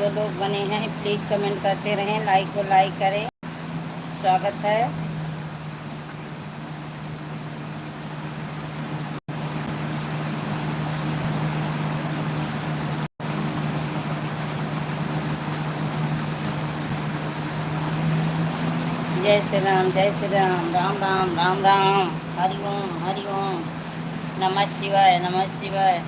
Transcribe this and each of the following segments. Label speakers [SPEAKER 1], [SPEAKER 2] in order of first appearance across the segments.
[SPEAKER 1] जो लोग बने हैं प्लीज़ कमेंट करते रहें, लाइक को लाइक करें। स्वागत है। जय श्री राम, जय श्री राम, राम राम राम राम, हरि ओम हरि ओम, नमः शिवाय नमः शिवाय।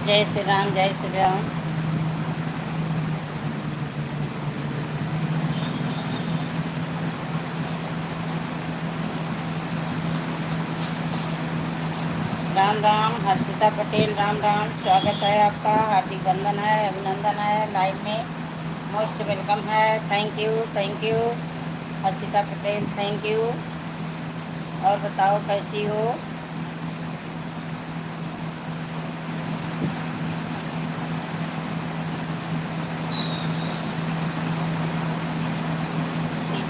[SPEAKER 1] जय श्री राम, जय श्री राम। राम राम, हर्षिता पटेल, राम राम, स्वागत है आपका, हार्दिक वंदन है, अभिनंदन है, लाइव में मोस्ट वेलकम है। Thank you Harshita Patel, thank you. और बताओ कैसी हो?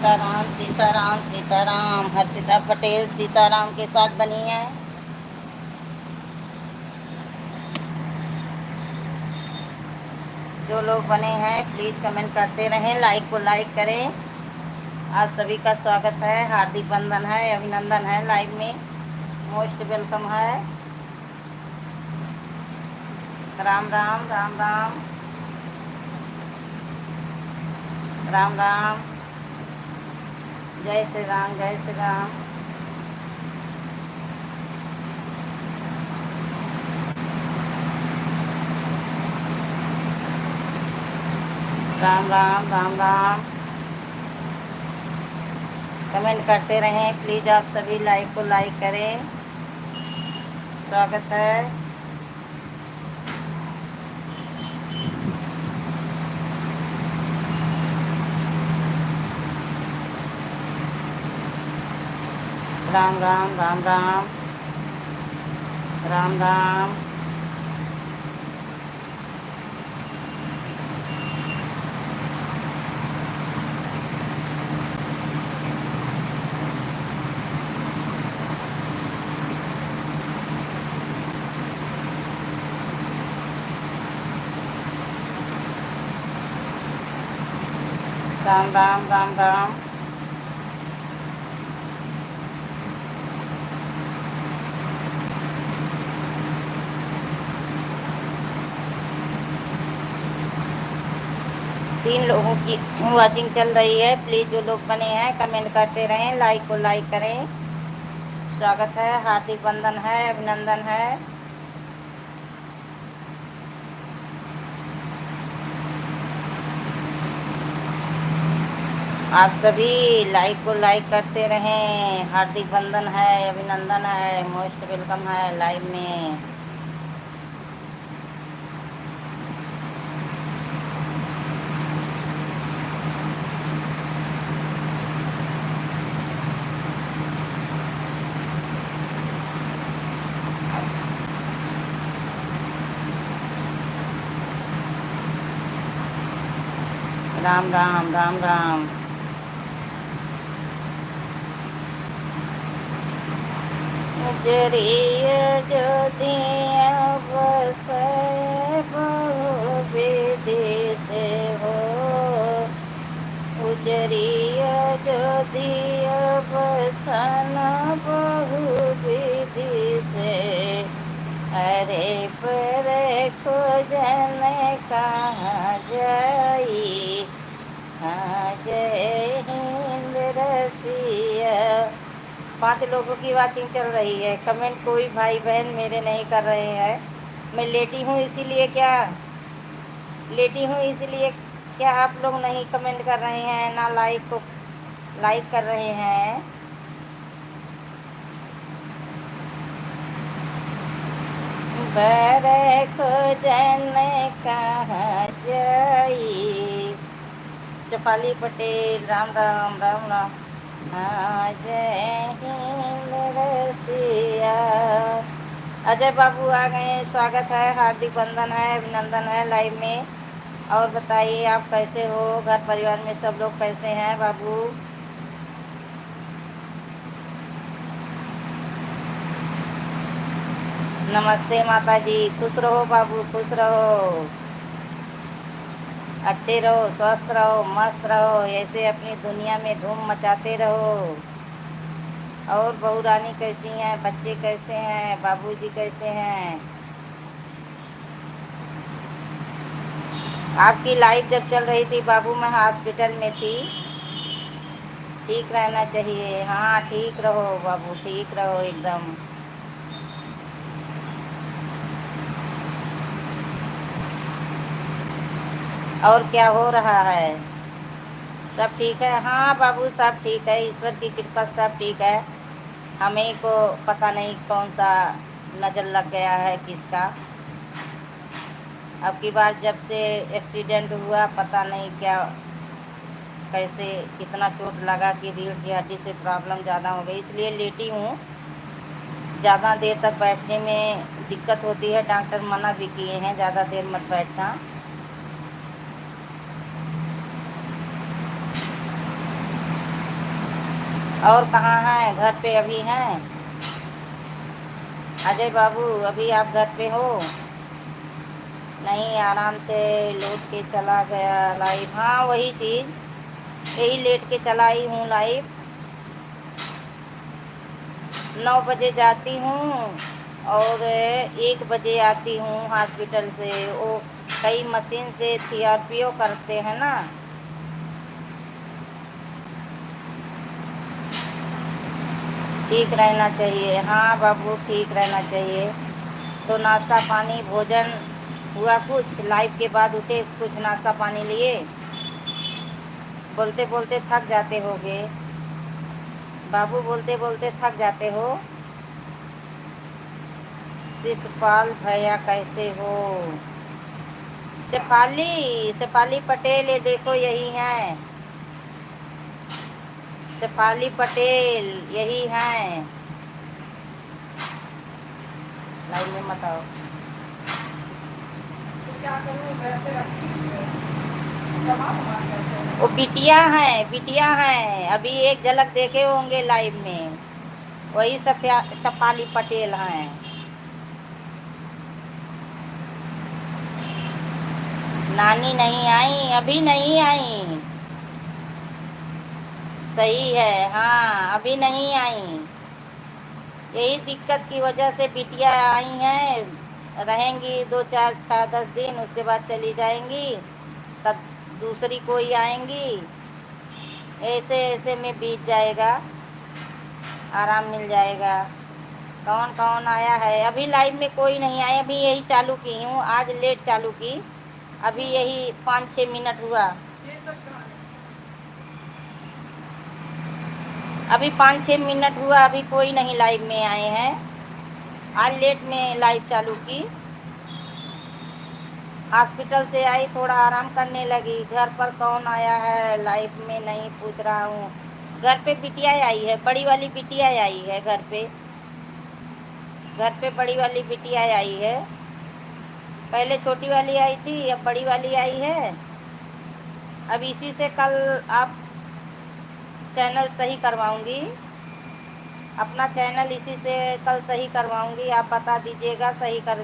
[SPEAKER 1] सीताराम सीताराम सीताराम, हर्षिता पटेल सीताराम के साथ बनी है। जो लोग बने हैं प्लीज़ कमेंट करते रहें, लाइक को लाइक करें। आप सभी का स्वागत है, हार्दिक वंदन है, अभिनंदन है, लाइव में मोस्ट वेलकम है। राम राम राम राम राम राम, जय श्री राम, जय श्री राम। राम राम राम राम, कमेंट करते रहें प्लीज़, आप सभी लाइक को लाइक करें। स्वागत है। राम राम राम राम राम राम, राम राम राम राम। तीन लोगों की वॉचिंग चल रही है, प्लीज़ जो लोग बने हैं कमेंट करते रहें, लाइक को लाइक करें। स्वागत है, हार्दिक वंदन है, अभिनंदन है। आप सभी लाइक को लाइक करते रहें, हार्दिक वंदन है, अभिनंदन है, मोस्ट वेलकम है लाइव में। राम राम राम राम, जरिए जो दिया बसे बहु विधि से हो, उजरिया जो दिया बसन बहु विधि से, अरे पर खोजन कहाँ जाई, हाँ जय हिंद रसिया। 5 लोगों की वाचिंग चल रही है, कमेंट कोई भाई बहन मेरे नहीं कर रहे हैं। मैं लेटी हूँ इसीलिए क्या आप लोग नहीं कमेंट कर रहे हैं, ना लाइक कर रहे हैं। बड़े खोजन कहाँ जाई, चपाली पटेल, राम राम राम राम, हाँ जय हिंद रसिया। अजय बाबू आ गए हैं, स्वागत है, हार्दिक वंदन है, अभिनंदन है लाइव में। और बताइए आप कैसे हो, घर परिवार में सब लोग कैसे हैं बाबू? नमस्ते माता जी, खुश रहो बाबू, खुश रहो, अच्छे रहो, स्वस्थ रहो, मस्त रहो, ऐसे अपनी दुनिया में धूम मचाते रहो। और बहू रानी कैसी हैं, बच्चे कैसे हैं, बाबूजी कैसे हैं? आपकी लाइफ जब चल रही थी बाबू मैं हॉस्पिटल में थी। ठीक रहना चाहिए, हाँ ठीक रहो बाबू, ठीक रहो एकदम। और क्या हो रहा है? सब ठीक है, हाँ बाबू सब ठीक है, ईश्वर की कृपा सब ठीक है। हमें को पता नहीं कौन सा नज़र लग गया है किसका। अब की बार जब से एक्सीडेंट हुआ पता नहीं क्या कैसे कितना चोट लगा कि रीढ़ की हड्डी से प्रॉब्लम ज़्यादा हो गई, इसलिए लेटी हूँ। ज़्यादा देर तक बैठने में दिक्कत होती है, डॉक्टर मना भी किए हैं ज़्यादा देर मत बैठना। और कहाँ हैं, घर पे अभी हैं? अजय बाबू अभी आप घर पे हो? नहीं, आराम से लेट के चला गया लाइव, हाँ वही चीज़, यही लेट के चलाई हूँ लाइव। 9 बजे जाती हूँ और 1 बजे आती हूँ हॉस्पिटल से। वो कई मशीन से थेरेपी करते हैं ना। ठीक रहना चाहिए, हाँ बाबू ठीक रहना चाहिए। तो नाश्ता पानी भोजन हुआ कुछ? लाइव के बाद उठे कुछ नाश्ता पानी लिए? बोलते बोलते थक जाते होगे बाबू, बोलते बोलते थक जाते हो। शिशुपाल भैया कैसे हो? शेफाली, शेफाली पटेल, ये देखो यही हैं, शेफाली पटेल यही हैं। लाइन में मत आओ। तो क्या करूं, वैसे रखी वो बिटिया हैं, बिटिया हैं, अभी एक झलक देखे होंगे लाइव में, वही शेफाली पटेल हैं। नानी नहीं आई, अभी नहीं आई। सही है, हाँ अभी नहीं आई। यही दिक्कत की वजह से बिटिया आई हैं, रहेंगी 2 4 6 10 दिन, उसके बाद चली जाएंगी, तब दूसरी कोई आएंगी। ऐसे ऐसे में बीत जाएगा, आराम मिल जाएगा। कौन कौन आया है? अभी लाइव में कोई नहीं आया, अभी यही चालू की हूँ, आज लेट चालू की, अभी यही 5 6 मिनट हुआ। अभी 5 6 मिनट हुआ, अभी कोई नहीं लाइव में आए हैं, आज लेट में लाइव चालू की। हॉस्पिटल से आई, थोड़ा आराम करने लगी। घर पर कौन आया है लाइव में नहीं पूछ रहा हूँ। घर पे बिटिया आई है, बड़ी वाली बिटिया आई है घर पे, घर पे बड़ी वाली बिटिया आई है। पहले छोटी वाली आई थी, अब बड़ी वाली आई है। अब इसी से कल आप चैनल सही करवाऊंगी, अपना चैनल इसी से कल सही करवाऊंगी। आप बता दीजिएगा, सही कर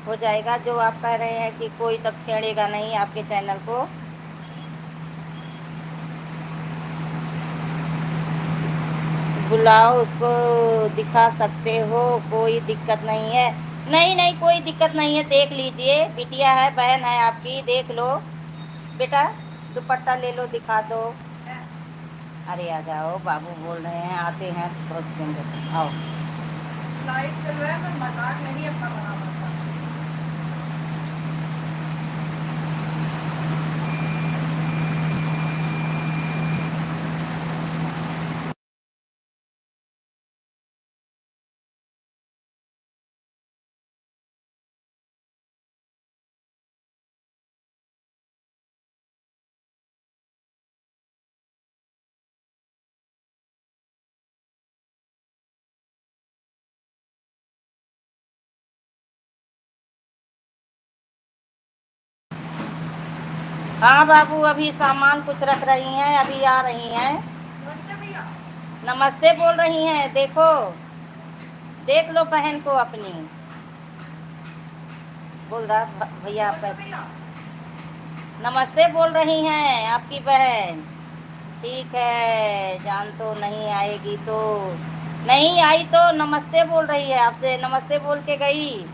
[SPEAKER 1] हो जाएगा। जो आप कह रहे हैं कि कोई तब छेड़ेगा नहीं आपके चैनल को। बुलाओ उसको, दिखा सकते हो, कोई दिक्कत नहीं है। नहीं नहीं कोई दिक्कत नहीं है, देख लीजिए, बिटिया है, बहन है आपकी, देख लो बेटा, दुपट्टा ले लो, दिखा दो। अरे आ जाओ, बाबू बोल रहे हैं आते हैं बहुत देंगे, आओ। लाइट चल रहा है, मैं मजाक नहीं अपना बना। हाँ बाबू, अभी सामान कुछ रख रही हैं, अभी आ रही हैं। नमस्ते बोल रही हैं, देखो, देख लो बहन को अपनी। बोल रहा भैया आपका नमस्ते बोल रही हैं आपकी बहन। ठीक है, जान तो नहीं आएगी तो नहीं आई तो नमस्ते बोल रही है आपसे, नमस्ते बोल के गई।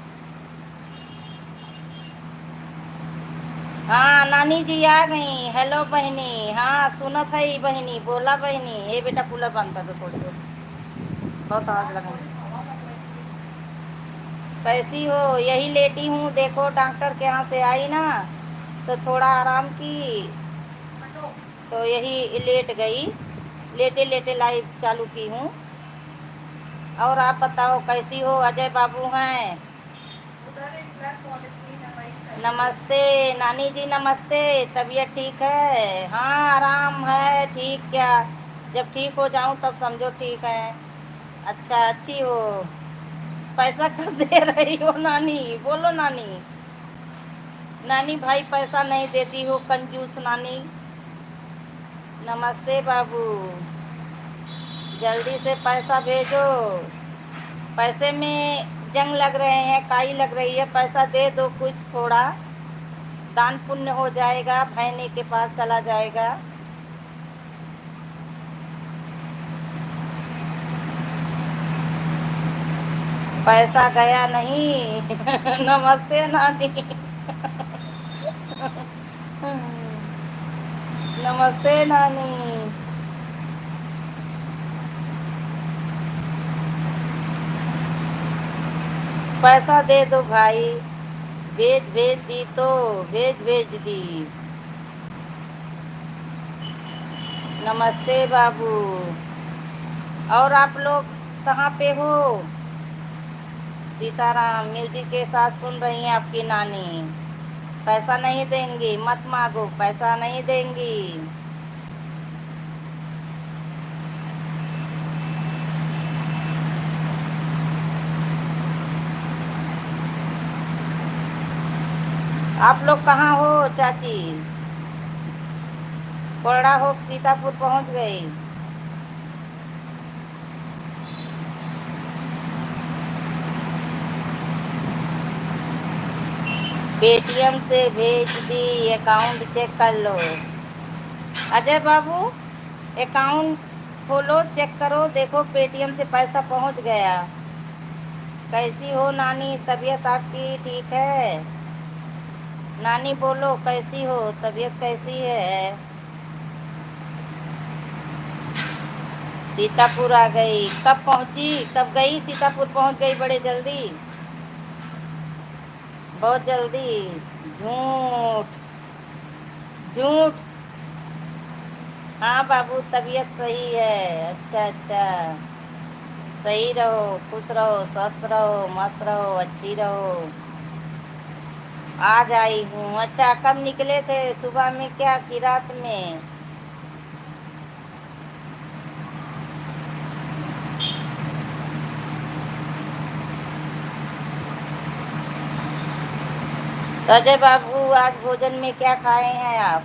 [SPEAKER 1] हाँ नानी जी आ गई। हेलो बहनी, हाँ सुनत है बहनी, बोला बहनी। ये बेटा कूलर बंद कर दो थोड़ी देर, बहुत आवाज लगा। कैसी हो? यही लेटी हूँ, देखो डॉक्टर के यहाँ से आई ना तो थोड़ा आराम की तो यही लेट गई, लेटे लेटे लाइव चालू की हूँ। और आप बताओ कैसी हो? अजय बाबू हैं। नमस्ते नानी जी, नमस्ते। तबीयत ठीक है? हाँ आराम है। ठीक क्या, जब ठीक हो जाऊं तब समझो ठीक है। अच्छा, अच्छी हो। पैसा कब दे रही हो नानी? बोलो नानी। नानी भाई पैसा नहीं देती हो, कंजूस नानी। नमस्ते बाबू, जल्दी से पैसा भेजो। पैसे में जंग लग रहे हैं, काई लग रही है, पैसा दे दो कुछ थोड़ा, दान पुण्य हो जाएगा, भैनी के पास चला जाएगा। पैसा गया नहीं। नमस्ते नानी। नमस्ते नानी। पैसा दे दो भाई। भेज भेज दी तो, भेज भेज दी। नमस्ते बाबू। और आप लोग कहाँ पे हो? सीताराम म्यूजिक के साथ सुन रही हैं आपकी नानी। पैसा नहीं देंगी, मत मांगो, पैसा नहीं देंगी। आप लोग कहाँ हो चाची? कोरड़ा हो सीतापुर पहुँच गई? पेटीएम से भेज दी, अकाउंट चेक कर लो। अजय बाबू, अकाउंट खोलो, चेक करो, देखो पेटीएम से पैसा पहुंच गया। कैसी हो नानी? तबीयत आपकी ठीक है? नानी बोलो कैसी हो, तबीयत कैसी है? सीतापुर आ गई? कब पहुंची, कब गई? सीतापुर पहुंच गई बड़े जल्दी? बहुत जल्दी? झूठ झूठ। हाँ बाबू, तबीयत सही है। अच्छा अच्छा, सही रहो, खुश रहो, स्वस्थ रहो, मस्त रहो, अच्छी रहो। आज आई हूँ। अच्छा, कब निकले थे? सुबह में क्या कि रात में? तो अजय बाबू, आज भोजन में क्या खाए हैं आप?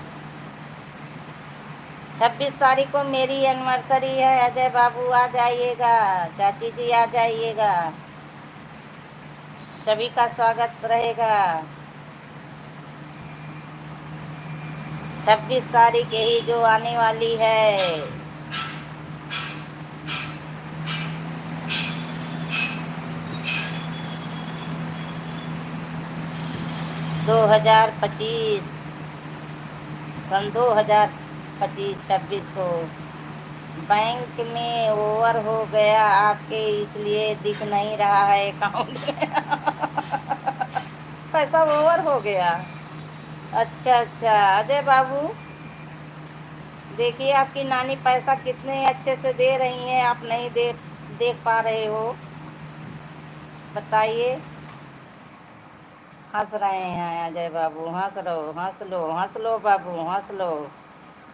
[SPEAKER 1] 26 तारीख को मेरी एनिवर्सरी है अजय बाबू, आ जाइएगा। चाची जी आ जाइएगा, सभी का स्वागत रहेगा। 26 तारीख यही जो आने वाली है। 2025, सन 2025 26 को। बैंक में ओवर हो गया आपके, इसलिए दिख नहीं रहा है अकाउंट में। पैसा ओवर हो गया? अच्छा अच्छा। अजय बाबू, देखिए आपकी नानी पैसा कितने अच्छे से दे रही हैं, आप नहीं देख पा रहे हो, बताइए। हंस रहे हैं अजय बाबू, हंस लो हंस लो हंस लो बाबू, हंस लो।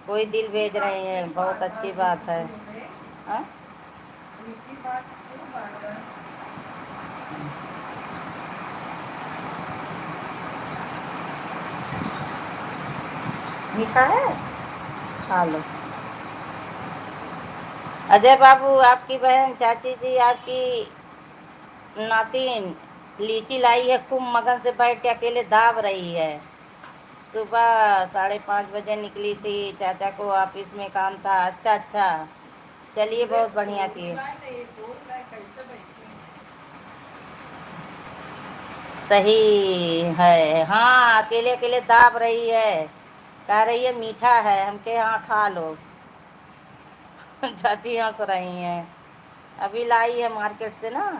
[SPEAKER 1] कोई दिल भेज रहे हैं, बहुत अच्छी बात है। हाँ? मीठा है, खा लो। अजय बाबू, आपकी बहन चाची जी, आपकी नातिन लीची लाई है, खूब मगन से बैठ के अकेले दाब रही है। सुबह 5:30 बजे निकली थी, चाचा को ऑफिस में काम था। अच्छा अच्छा, चलिए बहुत बढ़िया किए। सही है, हाँ अकेले अकेले दाब रही है, कह रही है मीठा है, हम के हाँ खा लो। चाची हंस रही हैं। अभी लाई है मार्केट से ना,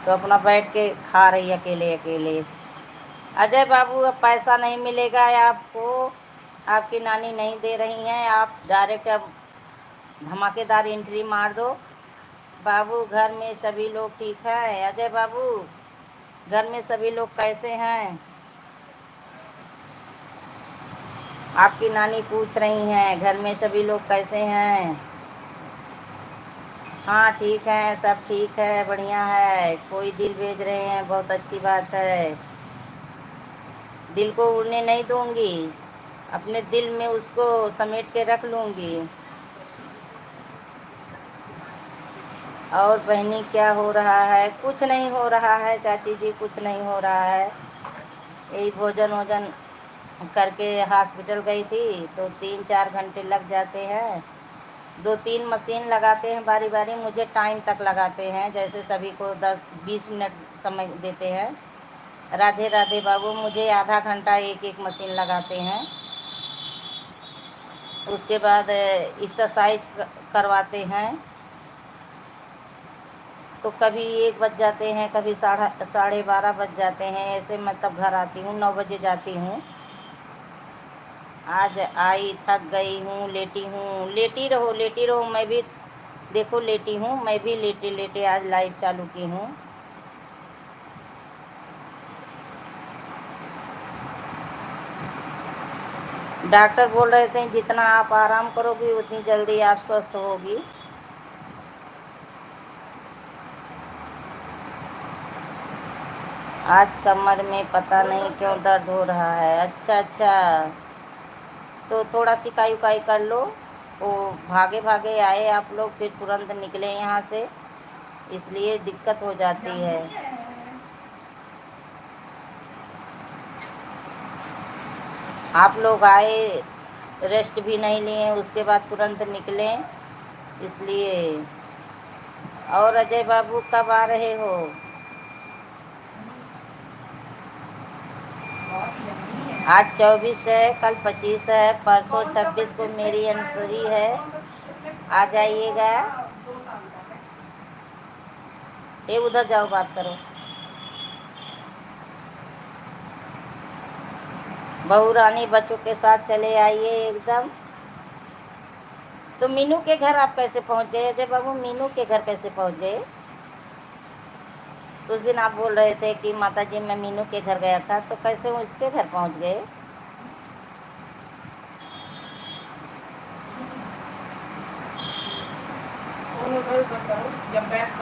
[SPEAKER 1] तो अपना बैठ के खा रही है अकेले अकेले। अजय बाबू, अब पैसा नहीं मिलेगा आपको, आपकी नानी नहीं दे रही हैं, आप डायरेक्ट अब धमाकेदार एंट्री मार दो। बाबू, घर में सभी लोग ठीक हैं? अजय बाबू, घर में सभी लोग कैसे हैं? आपकी नानी पूछ रही हैं घर में सभी लोग कैसे हैं। हाँ ठीक है, सब ठीक है, बढ़िया है। कोई दिल भेज रहे हैं, बहुत अच्छी बात है। दिल को उड़ने नहीं दूंगी, अपने दिल में उसको समेट के रख लूँगी। और बहनी, क्या हो रहा है? कुछ नहीं हो रहा है चाची जी, कुछ नहीं हो रहा है। यही भोजन वोजन करके हॉस्पिटल गई थी, तो 3-4 घंटे लग जाते हैं। 2-3 मशीन लगाते हैं बारी बारी, मुझे टाइम तक लगाते हैं, जैसे सभी को 10-20 मिनट समय देते हैं। राधे राधे बाबू, मुझे आधा घंटा एक एक मशीन लगाते हैं। उसके बाद एक्सरसाइज करवाते हैं, तो कभी 1 बज जाते हैं, कभी 12:30 बज जाते हैं। ऐसे मैं तब घर आती हूँ, 9 बजे जाती हूँ। आज आई, थक गई हूँ, लेटी हूँ। लेटी रहो, मैं भी देखो लेटी हूँ, मैं भी लेटे लेटे आज लाइव चालू की हूँ। डॉक्टर बोल रहे थे जितना आप आराम करोगी उतनी जल्दी आप स्वस्थ होगी। आज कमर में पता नहीं क्यों दर्द हो रहा है। अच्छा अच्छा, तो थोड़ा सिकाई उकाई कर लो। वो भागे भागे आए आप लोग, फिर तुरंत निकले यहाँ से, इसलिए दिक्कत हो जाती है। आप लोग आए, रेस्ट भी नहीं लिए, उसके बाद तुरंत निकले, इसलिए। और अजय बाबू, कब आ रहे हो? आज 24 है, कल 25 है, परसों 26 को मेरी एनिवर्सरी है, आ जाइएगा। ये उधर जाओ, बात करो। बहू रानी बच्चों के साथ चले आइए एकदम। तो मीनू के घर आप कैसे पहुंच गए अजय बाबू? मीनू के घर कैसे पहुंच गए? उस दिन आप बोल रहे थे कि माता जी मैं मीनू के घर गया था, तो कैसे वो उसके घर पहुंच गए?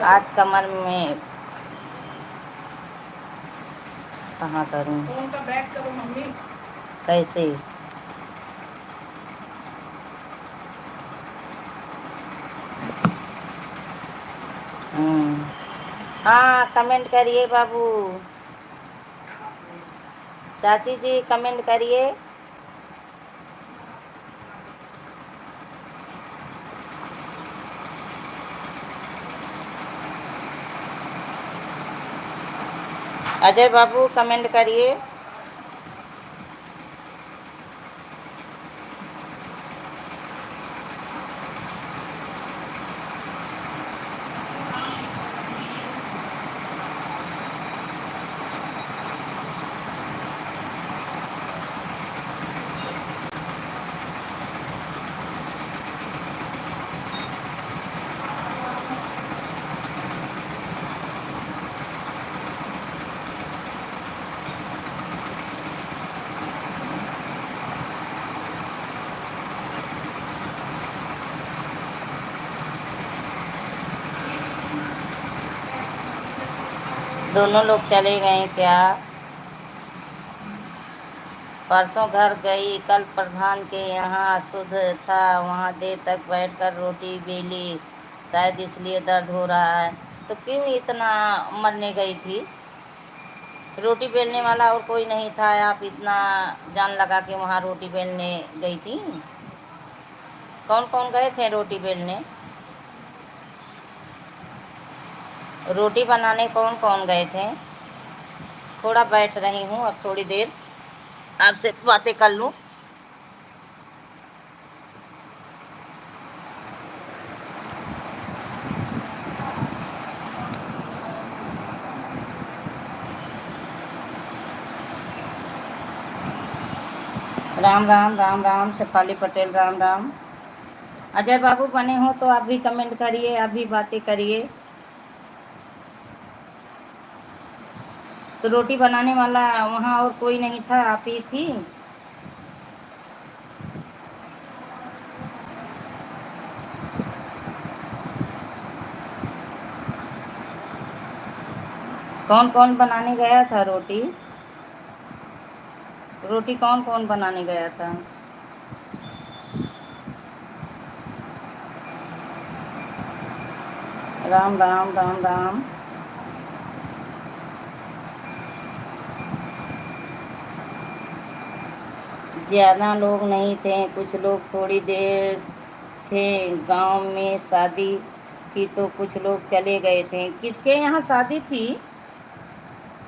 [SPEAKER 1] आज कमर में कहाँ करूँ, कैसे? हाँ कमेंट करिए बाबू, चाची जी कमेंट करिए। अजय बाबू कमेंट करिए। दोनों लोग चले गए क्या? परसों घर गई, कल प्रधान के यहाँ शुद्ध था, वहाँ देर तक बैठकर रोटी बेली, शायद इसलिए दर्द हो रहा है। तो क्यों इतना मरने गई थी? रोटी बेलने वाला और कोई नहीं था, आप इतना जान लगा के वहाँ रोटी बेलने गई थी? कौन कौन गए थे रोटी बेलने? रोटी बनाने कौन कौन गए थे? थोड़ा बैठ रही हूँ, अब थोड़ी देर आपसे बातें कर लूँ। राम राम राम राम, शेफाली पटेल राम राम। अजय बाबू बने हो तो आप भी कमेंट करिए, आप भी बातें करिए। तो रोटी बनाने वाला वहाँ और कोई नहीं था, आप ही थी? कौन कौन बनाने गया था रोटी? रोटी कौन कौन बनाने गया था? राम राम राम राम। ज़्यादा लोग नहीं थे, कुछ लोग थोड़ी देर थे। गांव में शादी थी तो कुछ लोग चले गए थे। किसके यहाँ शादी थी?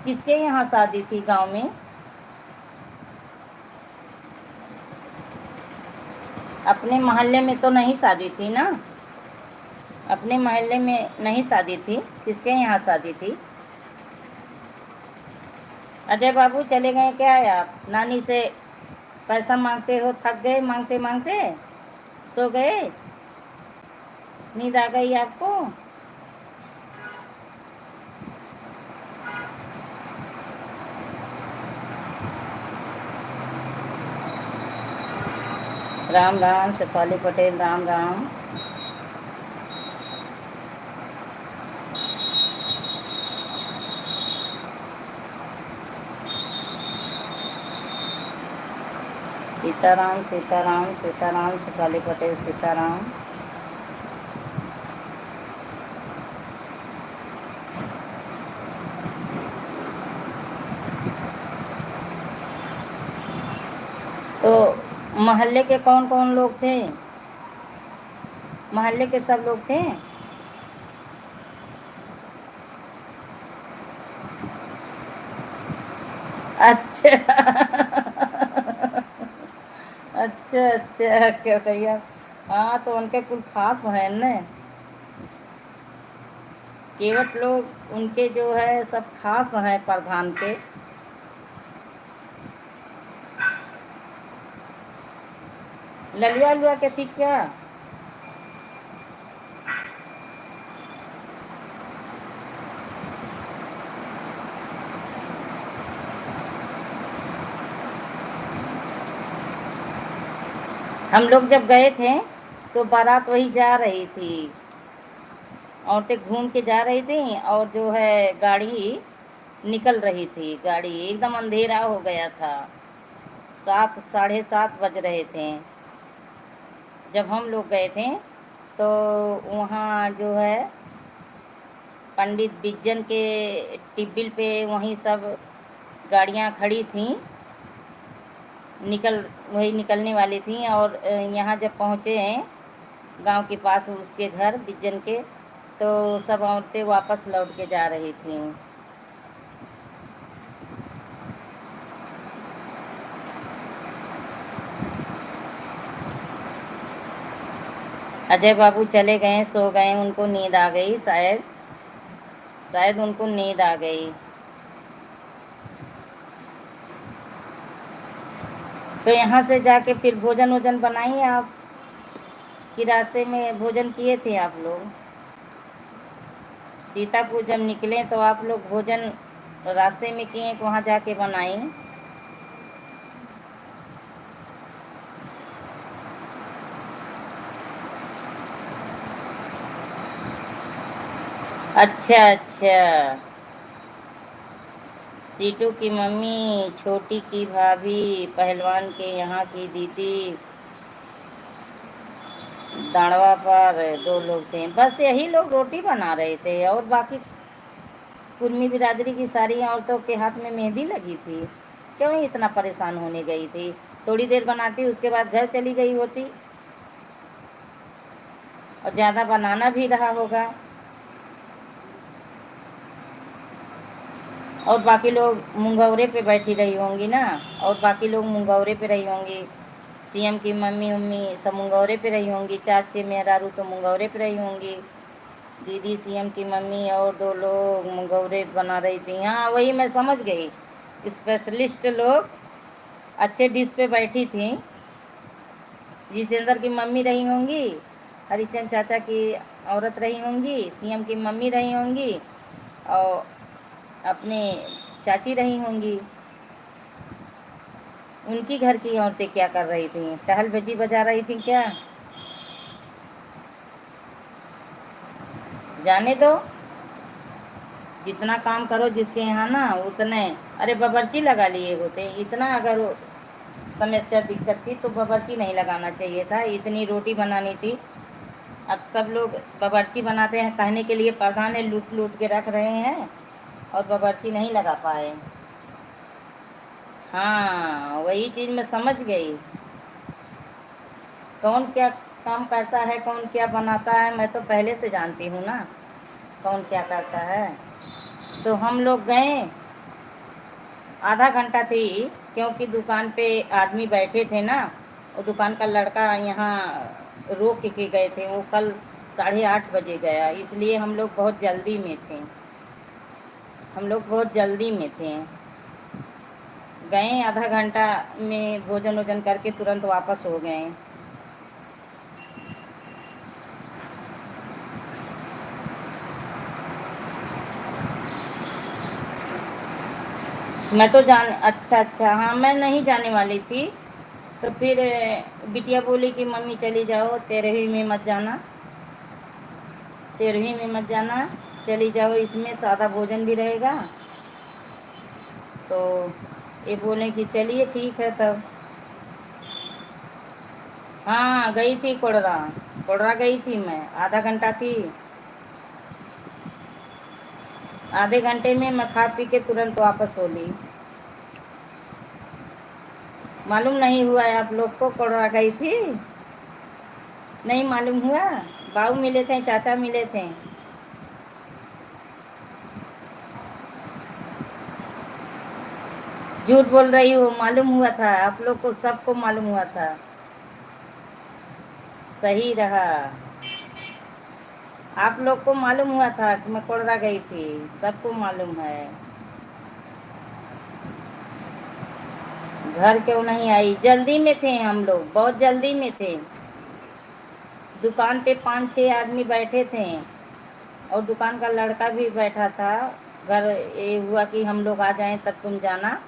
[SPEAKER 1] किसके यहाँ शादी थी गांव में? अपने मोहल्ले में तो नहीं शादी थी ना? अपने मोहल्ले में नहीं शादी थी, किसके यहाँ शादी थी? अजय बाबू चले गए क्या है? आप नानी से पैसा मांगते हो, थक गए मांगते मांगते? सो गए? नींद आ गई आपको? राम राम, शेफाली पटेल राम राम। सीताराम सीताराम सीताराम, शेफाली पटेल सीताराम। तो मोहल्ले के कौन कौन लोग थे? मोहल्ले के सब लोग थे? अच्छा अच्छा अच्छा, क्या भैया? हाँ, तो उनके कुल खास हैं न। केवट लोग उनके जो है सब खास हैं प्रधान के। ललिया लुआ के थी क्या? हम लोग जब गए थे तो बारात वही जा रही थी, औरतें घूम के जा रही थी और जो है गाड़ी निकल रही थी। गाड़ी एकदम अंधेरा हो गया था, 7 साढ़े 7 बज रहे थे जब हम लोग गए थे। तो वहाँ जो है पंडित बिज्जन के टिब्बिल पे वहीं सब गाड़ियाँ खड़ी थीं, वही निकलने वाली थी। और यहाँ जब पहुँचे हैं गांव के पास उसके घर बिज्जन के, तो सब औरतें वापस लौट के जा रही थीं। अजय बाबू चले गए, सो गए, उनको नींद आ गई शायद। शायद उनको नींद आ गई। तो यहाँ से जाके फिर भोजन वोजन बनाइए आप, कि रास्ते में भोजन किए थे आप लोग? सीतापुर जब निकले तो आप लोग भोजन रास्ते में किए कि वहाँ जाके बनाई? अच्छा अच्छा, सीटू की मम्मी, छोटी की भाभी, पहलवान के यहाँ की दीदी, दाड़वा पर 2 लोग थे। बस यही लोग रोटी बना रहे थे और बाकी कुर्मी बिरादरी की सारी औरतों के हाथ में मेहंदी लगी थी। क्यों इतना परेशान होने गई थी? थोड़ी देर बनाती, उसके बाद घर चली गई होती। और ज़्यादा बनाना भी रहा होगा। और बाकी लोग मुंगौरे पे बैठी रही होंगी ना, और बाकी लोग मुंगौरे पे रही होंगी। सीएम की मम्मी उम्मी सब मुंगौरे पे रही होंगी, 4-6 मेहरारू तो मुंगौरे पे रही होंगी। दीदी, सीएम की मम्मी और 2 लोग मुंगौरे बना रही थी। हाँ, वही मैं समझ गई। स्पेशलिस्ट लोग अच्छे डिश पे बैठी थी। जितेंद्र की मम्मी रही होंगी, हरिचंद चाचा की औरत रही होंगी, सीएम की मम्मी रही होंगी, और अपने चाची रही होंगी। उनकी घर की औरतें क्या कर रही थी? टहल बजी बजा रही थी क्या? जाने दो, जितना काम करो जिसके यहाँ ना उतने। अरे बावर्ची लगा लिए होते। इतना अगर समस्या दिक्कत थी तो बावर्ची नहीं लगाना चाहिए था, इतनी रोटी बनानी थी। अब सब लोग बावर्ची बनाते हैं कहने के लिए प्रधान ने लूट लूट के रख रहे हैं और बावर्ची नहीं लगा पाए। हाँ, वही चीज़ मैं समझ गई। कौन क्या काम करता है, कौन क्या बनाता है, मैं तो पहले से जानती हूँ ना कौन क्या करता है। तो हम लोग गए, आधा घंटा थी, क्योंकि दुकान पे आदमी बैठे थे ना। वो दुकान का लड़का यहाँ रोक के गए थे, वो कल 8:30 बजे गया, इसलिए हम लोग बहुत जल्दी में थे। हम लोग बहुत जल्दी में थे। गए, आधा घंटा में भोजन वोजन करके तुरंत वापस हो गए। मैं तो अच्छा अच्छा, हाँ मैं नहीं जाने वाली थी। तो फिर बिटिया बोली कि मम्मी चली जाओ, 13वीं में मत जाना, 13वीं में मत जाना, चली जाओ, इसमें सादा भोजन भी रहेगा। तो ये बोले कि चलिए ठीक है तब। हाँ गई थी कोडरा, कोडरा गई थी मैं, आधा घंटा थी। आधे घंटे में मैं खा पी के तुरंत वापस हो ली। मालूम नहीं हुआ है आप लोग को कोडरा गई थी? नहीं मालूम हुआ? बाऊ मिले थे, चाचा मिले थे। झूठ बोल रही हो, मालूम हुआ था आप लोग को, सबको मालूम हुआ था। सही रहा, आप लोग को मालूम हुआ था कि मैं कोडरा गई थी, सबको मालूम है। घर क्यों नहीं आई? जल्दी में थे हम लोग, बहुत जल्दी में थे। दुकान पे 5-6 आदमी बैठे थे और दुकान का लड़का भी बैठा था। घर ये हुआ कि हम लोग आ जाएं तब तुम जाना।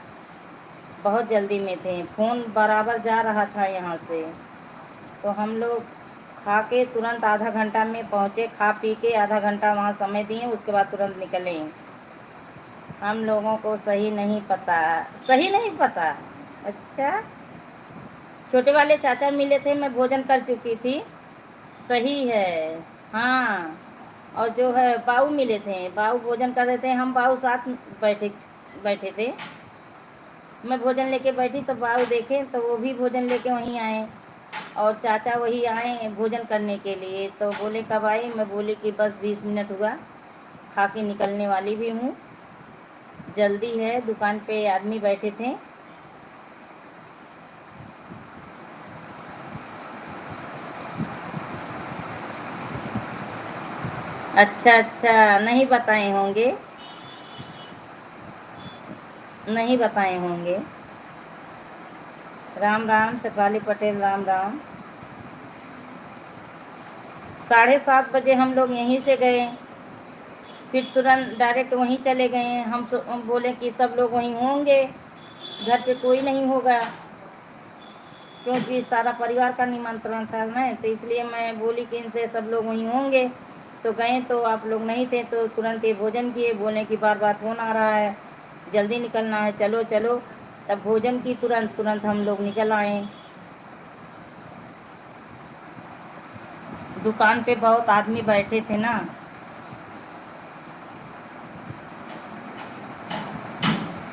[SPEAKER 1] बहुत जल्दी में थे, फ़ोन बराबर जा रहा था यहाँ से। तो हम लोग खा के तुरंत आधा घंटा में पहुँचे, खा पी के आधा घंटा वहाँ समय दिए, उसके बाद तुरंत निकले। हम लोगों को सही नहीं पता। सही नहीं पता? अच्छा, छोटे वाले चाचा मिले थे, मैं भोजन कर चुकी थी। सही है। हाँ, और जो है बाऊ मिले थे, बाऊ भोजन कर रहे थे, हम बाऊ साथ बैठे बैठे थे। मैं भोजन लेके बैठी तो बाऊ देखे तो वो भी भोजन लेके वहीं आए, और चाचा वही आए भोजन करने के लिए। तो बोले कब आई? मैं बोली कि बस 20 मिनट हुआ, खा के निकलने वाली भी हूँ, जल्दी है, दुकान पे आदमी बैठे थे। अच्छा अच्छा, नहीं बताए होंगे, नहीं बताए होंगे। राम राम शेफाली पटेल, राम राम। 7:30 बजे हम लोग यहीं से गए, फिर तुरंत डायरेक्ट वहीं चले गए। हम बोले कि सब लोग वहीं होंगे, घर पे कोई नहीं होगा, क्योंकि सारा परिवार का निमंत्रण था ना, तो इसलिए मैं बोली कि इनसे सब लोग वहीं होंगे। तो गए तो आप लोग नहीं थे, तो तुरंत ये भोजन किए, बोले कि बार बार फ़ोन आ रहा है। जल्दी निकलना है, चलो चलो। तब भोजन की तुरंत तुरंत हम लोग निकल आए। दुकान पे बहुत आदमी बैठे थे ना।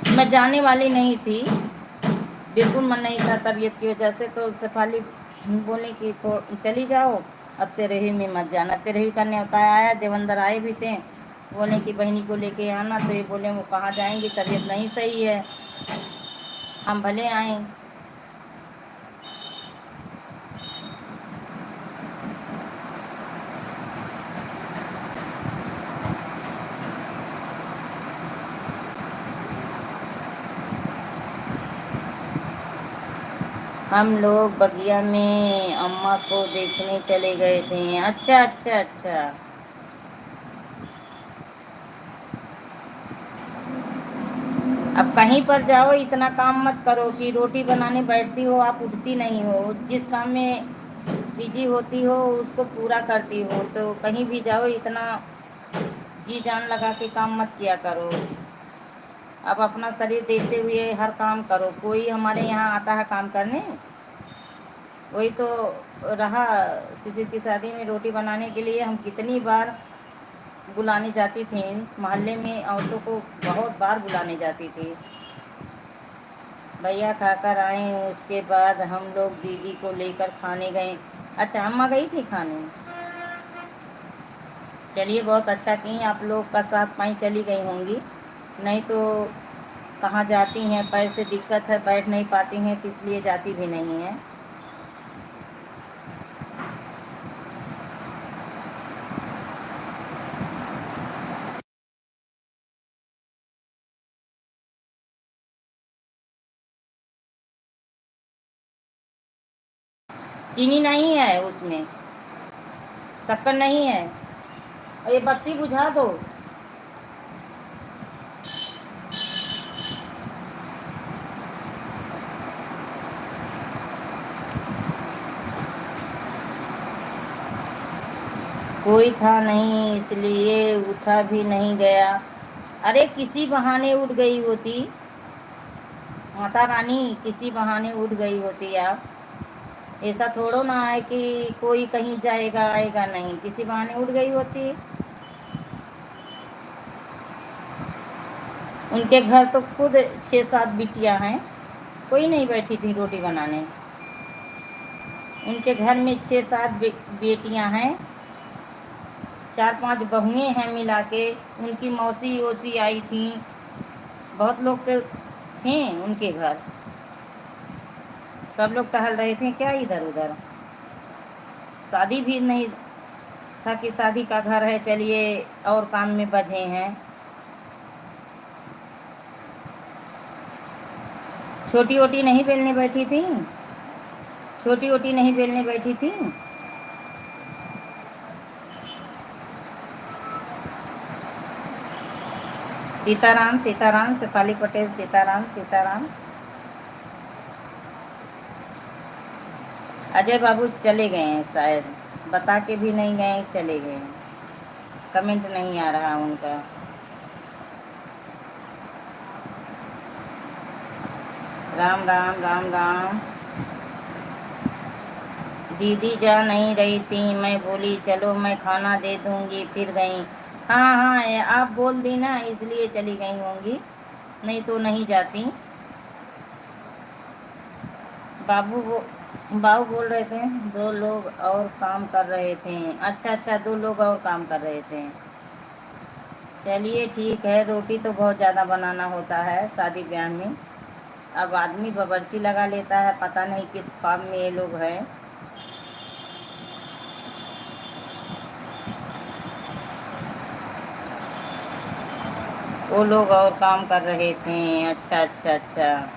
[SPEAKER 1] मैं जाने वाली नहीं थी, बिल्कुल मन नहीं था तबीयत की वजह से, तो शेफाली बोले कि चली जाओ, अब तेरहवीं में मत जाना। तेरहवीं का न्योता आया, देवंदर आए भी थे, बोले कि बहनी को लेके आना, तो ये बोले वो कहाँ जाएंगी, तबीयत नहीं सही है, हम भले आए। हम लोग बगिया में अम्मा को देखने चले गए थे। अच्छा अच्छा अच्छा। अब कहीं पर जाओ इतना काम मत करो कि रोटी बनाने बैठती हो आप उठती नहीं हो, जिस काम में बिजी होती हो उसको पूरा करती हो। तो कहीं भी जाओ इतना जी जान लगा के काम मत किया करो। अब अपना शरीर देखते हुए हर काम करो। कोई हमारे यहाँ आता है काम करने? वही तो रहा, शिशिर की शादी में रोटी बनाने के लिए हम कितनी बार बुलाने जाती थी, मोहल्ले में औरतों को बहुत बार बुलाने जाती थी। भैया खाकर आए, उसके बाद हम लोग दीदी को लेकर खाने गए। अच्छा, अम्मा गई थी खाने? चलिए बहुत अच्छा की, आप लोग का साथ पाई चली गई होंगी, नहीं तो कहाँ जाती हैं, पैर से दिक्कत है, बैठ नहीं पाती हैं, तो इसलिए जाती भी नहीं हैं। चीनी नहीं है उसमें, शक्कर नहीं है। और ये बत्ती बुझा दो। कोई था नहीं इसलिए उठा भी नहीं गया। अरे किसी बहाने उठ गई होती माता रानी, किसी बहाने उठ गई होती आप। ऐसा थोड़ो ना है कि कोई कहीं जाएगा आएगा नहीं, किसी बहाने उठ गई होती। उनके घर तो खुद 6-7 बिटियां हैं, कोई नहीं बैठी थी रोटी बनाने। उनके घर में 6-7 बेटियां हैं, 4-5 बहुएं हैं मिला के। उनकी मौसी ओसी आई थी, बहुत लोग तो थे उनके घर। सब लोग टहल रहे थे क्या इधर उधर। शादी भी नहीं था कि शादी का घर है चलिए और काम में बझे हैं। छोटी ओटी नहीं बेलने बैठी थी, छोटी ओटी नहीं बेलने बैठी थी। सीताराम सीताराम, शेफाली पटेल सीताराम सीताराम। अजय बाबू चले गए हैं शायद, बता के भी नहीं गए, चले गए। कमेंट नहीं आ रहा उनका। राम राम राम राम। दीदी जा नहीं रही थी, मैं बोली चलो मैं खाना दे दूंगी, फिर गई। हाँ हाँ, आप बोल दी ना इसलिए चली गई होंगी, नहीं तो नहीं जाती। बाबू बोल रहे थे 2 लोग और काम कर रहे थे। अच्छा अच्छा, 2 लोग और काम कर रहे थे। चलिए ठीक है, रोटी तो बहुत ज़्यादा बनाना होता है शादी ब्याह में। अब आदमी बावर्ची लगा लेता है, पता नहीं किस काम में ये लोग हैं। वो लोग और काम कर रहे थे। अच्छा अच्छा अच्छा।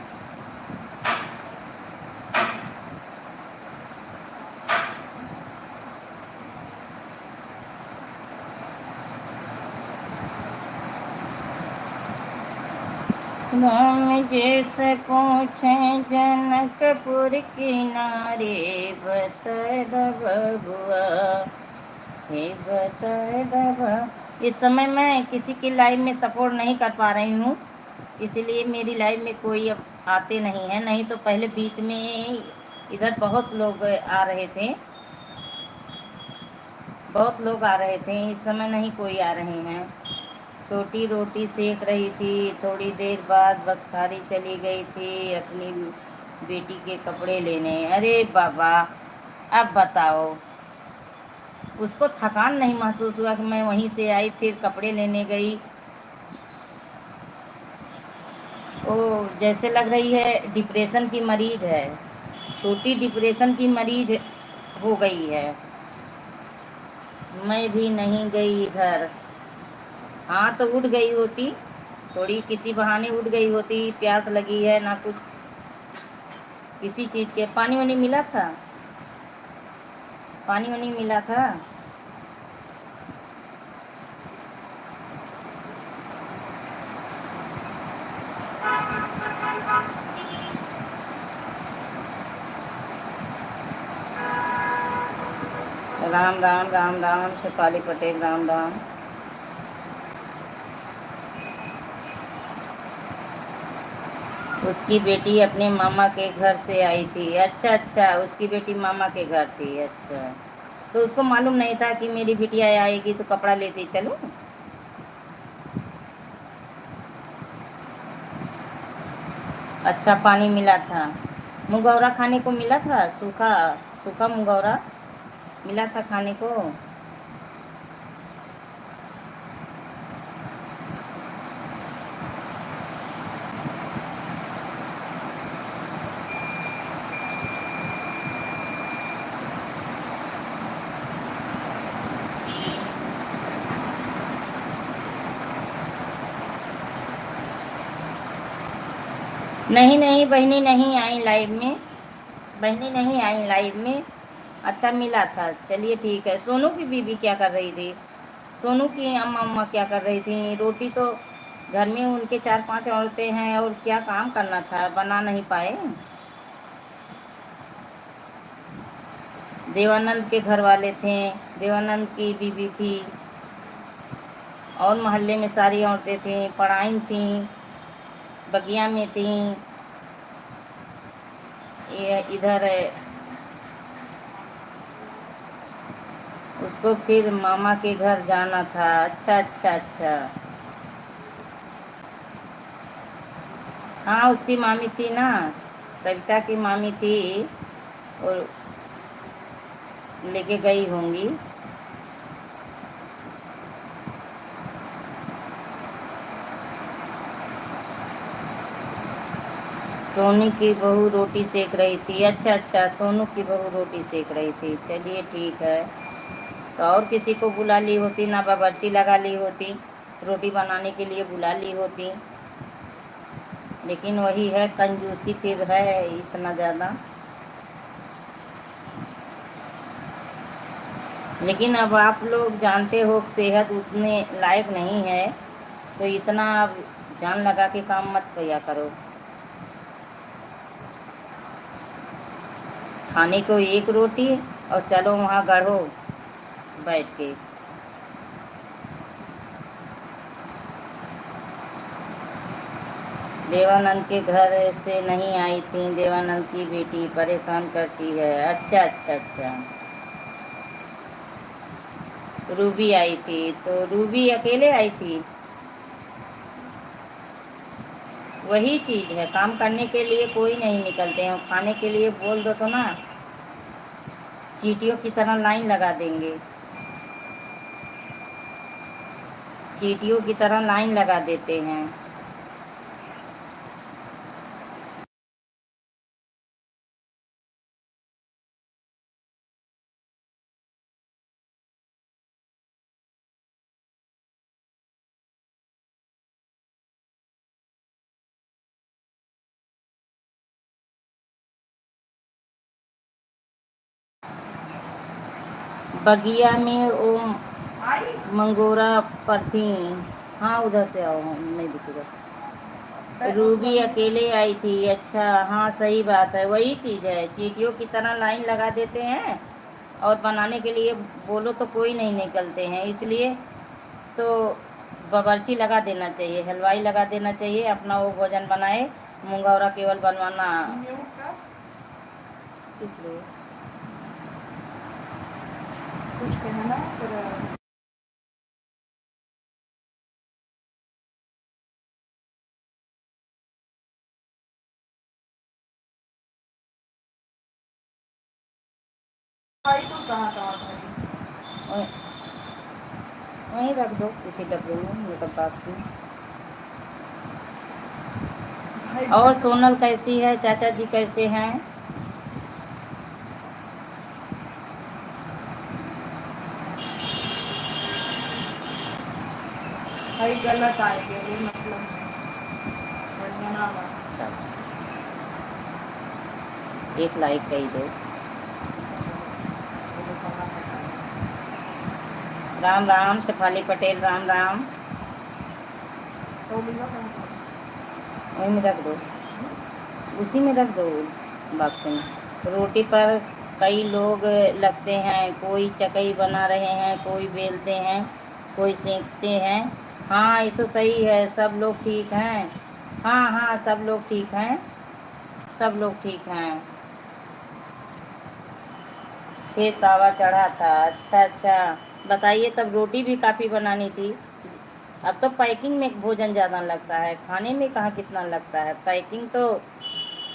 [SPEAKER 1] राम जैसे पूछे जनकपुर की नारी, बता बबुआ, हे बता बबुआ। इस समय मैं किसी की लाइव में सपोर्ट नहीं कर पा रही हूँ, इसलिए मेरी लाइफ में कोई अब आते नहीं हैं, नहीं तो पहले बीच में इधर बहुत लोग आ रहे थे, बहुत लोग आ रहे थे। इस समय नहीं कोई आ रहे हैं। छोटी रोटी सेक रही थी, थोड़ी देर बाद बस खारी चली गई थी अपनी बेटी के कपड़े लेने। अरे बाबा, अब बताओ, उसको थकान नहीं महसूस हुआ कि मैं वहीं से आई फिर कपड़े लेने गई? ओ, जैसे लग रही है डिप्रेशन की मरीज है, छोटी डिप्रेशन की मरीज हो गई है। मैं भी नहीं गई घर। हाँ तो उठ गई होती, थोड़ी किसी बहाने उठ गई होती, प्यास लगी है ना कुछ किसी चीज़ के। पानी वानी मिला था? पानी वानी मिला था? राम राम राम राम, शेफाली पटेल, राम राम। उसकी बेटी अपने मामा के घर से आई थी। अच्छा अच्छा, उसकी बेटी मामा के घर थी। अच्छा, तो उसको मालूम नहीं था कि मेरी बिटिया आएगी तो कपड़ा लेती चलूं? अच्छा, पानी मिला था। मुंगौरा खाने को मिला था, सूखा सूखा मुंगौरा मिला था खाने को। नहीं नहीं, बहनी नहीं आई लाइव में, बहनी नहीं आई लाइव में। अच्छा मिला था, चलिए ठीक है। सोनू की बीबी क्या कर रही थी? सोनू की अम्मा अम्मा क्या कर रही थी? रोटी तो घर में उनके 4-5 औरतें हैं, और क्या काम करना था, बना नहीं पाए? देवानंद के घर वाले थे, देवानंद की बीबी थी, और मोहल्ले में सारी औरतें थीं, पढ़ाई थीं, बगिया में थीं। ये इधर उसको फिर मामा के घर जाना था। अच्छा अच्छा अच्छा। हाँ, उसकी मामी थी ना, सविता की मामी थी, और लेके गई होंगी। सोनू की बहू रोटी सेक रही थी। अच्छा अच्छा, सोनू की बहू रोटी सेक रही थी, चलिए ठीक है। तो और किसी को बुला ली होती ना, बावर्ची लगा ली होती, रोटी बनाने के लिए बुला ली होती। लेकिन वही है, कंजूसी फिर है इतना ज़्यादा। लेकिन अब आप लोग जानते हो कि सेहत उतने लायक नहीं है, तो इतना अब जान लगा के काम मत किया करो। खाने को एक रोटी, और चलो वहाँ गढ़ो बैठ के। देवानंद के घर से नहीं आई थी, देवानंद की बेटी परेशान करती है। अच्छा अच्छा अच्छा। रूबी आई थी, तो रूबी अकेले आई थी? वही चीज़ है, काम करने के लिए कोई नहीं निकलते हैं, खाने के लिए बोल दो तो ना चींटियों की तरह लाइन लगा देंगे, चींटियों की तरह लाइन लगा देते हैं। बगिया में वो मंगोरा पर थी। हाँ, उधर से आओ, नहीं दिखेगा। रूबी अकेले आई थी। अच्छा, हाँ सही बात है, वही चीज़ है, चींटियों की तरह लाइन लगा देते हैं, और बनाने के लिए बोलो तो कोई नहीं निकलते हैं। इसलिए तो बावर्ची लगा देना चाहिए, हलवाई लगा देना चाहिए, अपना वो भोजन बनाए, मुंगौरा केवल बनवाना। इसलिए
[SPEAKER 2] कुछ कहना फिर भाई तो कहाँ था
[SPEAKER 1] वहीं रख दो किसी डब्बे में, मेकअप बॉक्स में। और सोनल कैसी है, चाचा जी कैसे हैं?
[SPEAKER 2] भाई गलत आएंगे ये मतलब
[SPEAKER 1] चल एक लाइक कही दो। राम राम शेफाली पटेल, राम राम। वहीं में रख दो, उसी में रख दो बॉक्स में। रोटी पर कई लोग लगते हैं, कोई चकई बना रहे हैं, कोई बेलते हैं, कोई सेंकते हैं। हाँ ये तो सही है, सब लोग ठीक हैं। हाँ हाँ सब लोग ठीक हैं, सब लोग ठीक हैं। 6 तावा चढ़ा था, अच्छा अच्छा। बताइए, तब रोटी भी काफ़ी बनानी थी। अब तो पैकिंग में भोजन ज़्यादा लगता है, खाने में कहाँ कितना लगता है। पैकिंग तो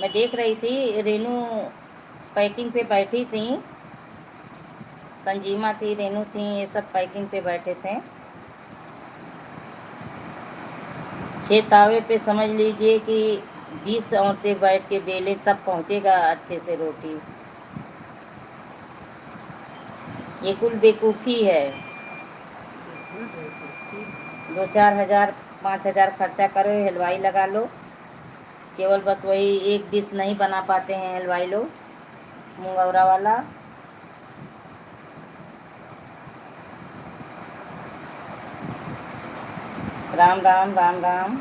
[SPEAKER 1] मैं देख रही थी, रेनू पैकिंग पे बैठी थी, संजीमा थी, रेनू थी, ये सब पैकिंग पे बैठे थे। 6 तावे पे समझ लीजिए कि 20 औरतें बैठ के बेले, तब पहुँचेगा अच्छे से रोटी। ये कुल बेवकूफ़ी है। 2-4 हज़ार 5 हज़ार खर्चा करो, हलवाई लगा लो। केवल बस वही एक डिश नहीं बना पाते हैं हलवाई लोग, मुंगौरा वाला। राम राम राम राम।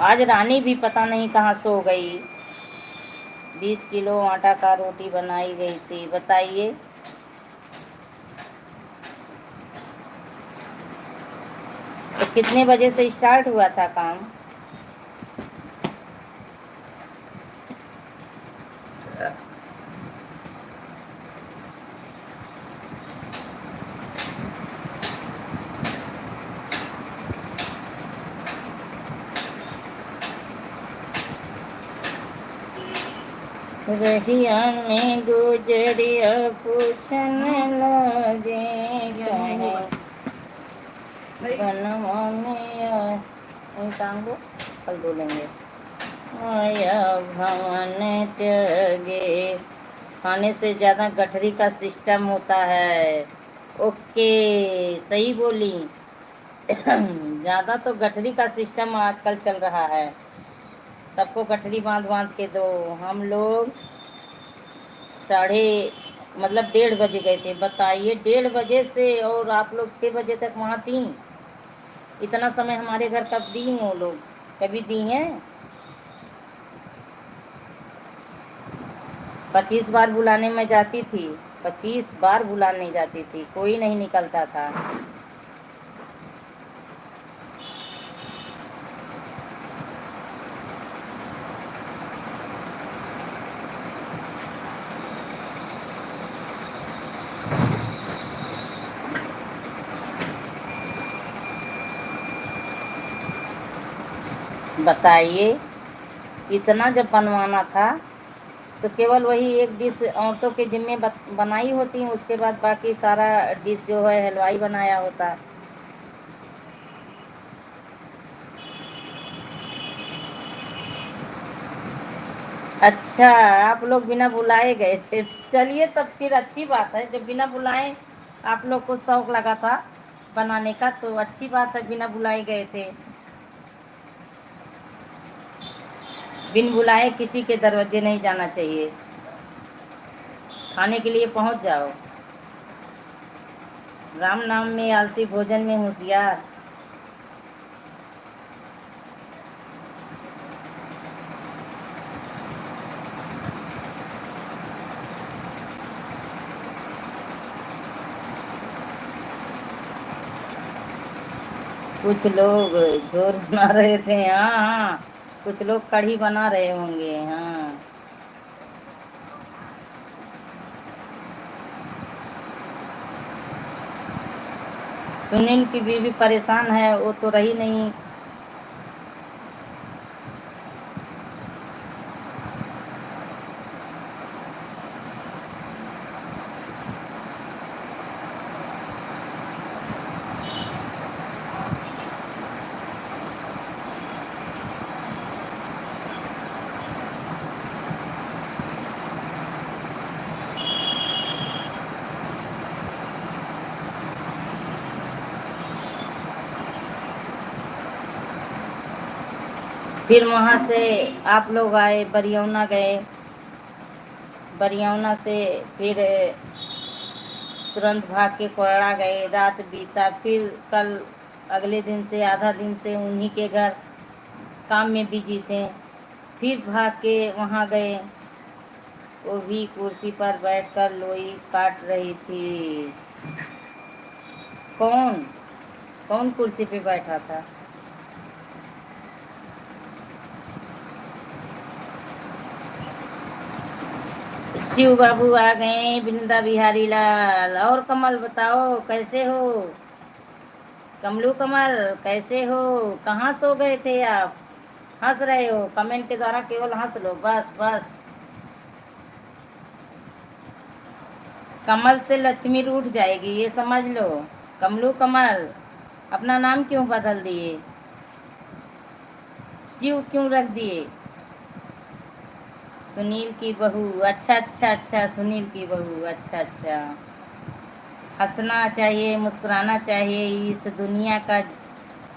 [SPEAKER 1] आज रानी भी पता नहीं कहाँ सो गई। 20 किलो आटा का रोटी बनाई गई थी, बताइए। तो कितने बजे से स्टार्ट हुआ था काम? रहिया में गुजरिया पूछन लगे, बनवा में टांगो कल धो लेंगे। आया भवन चगे। खाने से ज़्यादा गठरी का सिस्टम होता है। ओके सही बोली। ज़्यादा तो गठरी का सिस्टम आजकल चल रहा है, सबको गठरी बांध बांध के दो। हम लोग साढ़े मतलब 1:30 बजे गए थे, बताइए 1:30 बजे से, और आप लोग 6 बजे तक वहाँ थी। इतना समय हमारे घर कब दी हैं वो लोग, कभी दी हैं? 25 बार बुलाने में जाती थी, 25 बार बुलाने जाती थी, कोई नहीं निकलता था। बताइए, इतना जब बनवाना था तो केवल वही एक डिश औरतों के जिम्मे बनाई होती, उसके बाद बाकी सारा डिश जो है हलवाई बनाया होता। अच्छा आप लोग बिना बुलाए गए थे, चलिए तब फिर अच्छी बात है। जब बिना बुलाए आप लोग को शौक लगा था बनाने का तो अच्छी बात है, बिना बुलाए गए थे। बिन बुलाए किसी के दरवाजे नहीं जाना चाहिए, खाने के लिए पहुंच जाओ। राम नाम में आलसी, भोजन में होशियार। कुछ लोग झोर बना रहे थे, हाँ हाँ, कुछ लोग कढ़ी बना रहे होंगे, हाँ। सुनील की बीवी परेशान है, वो तो रही नहीं। फिर वहाँ से आप लोग आए, बरियौना गए, बरियौना से फिर तुरंत भाग के कोरड़ा गए, रात बीता, फिर कल अगले दिन से आधा दिन से उन्हीं के घर काम में बिजी थे, फिर भाग के वहाँ गए। वो भी कुर्सी पर बैठकर लोई काट रही थी। कौन कौन कुर्सी पे बैठा था? शिव बाबू आ गए, वृंदा बिहारी लाल। और कमल बताओ कैसे हो? कमलू कमल कैसे हो? कहाँ सो गए थे आप? हंस रहे हो, कमेंट के द्वारा केवल हंस लो, बस बस। कमल से लक्ष्मी रूठ जाएगी, ये समझ लो। कमलू कमल अपना नाम क्यों बदल दिए? शिव क्यों रख दिए? सुनील की बहू, अच्छा अच्छा अच्छा, सुनील की बहू, अच्छा अच्छा। हंसना चाहिए, मुस्कुराना चाहिए, इस दुनिया का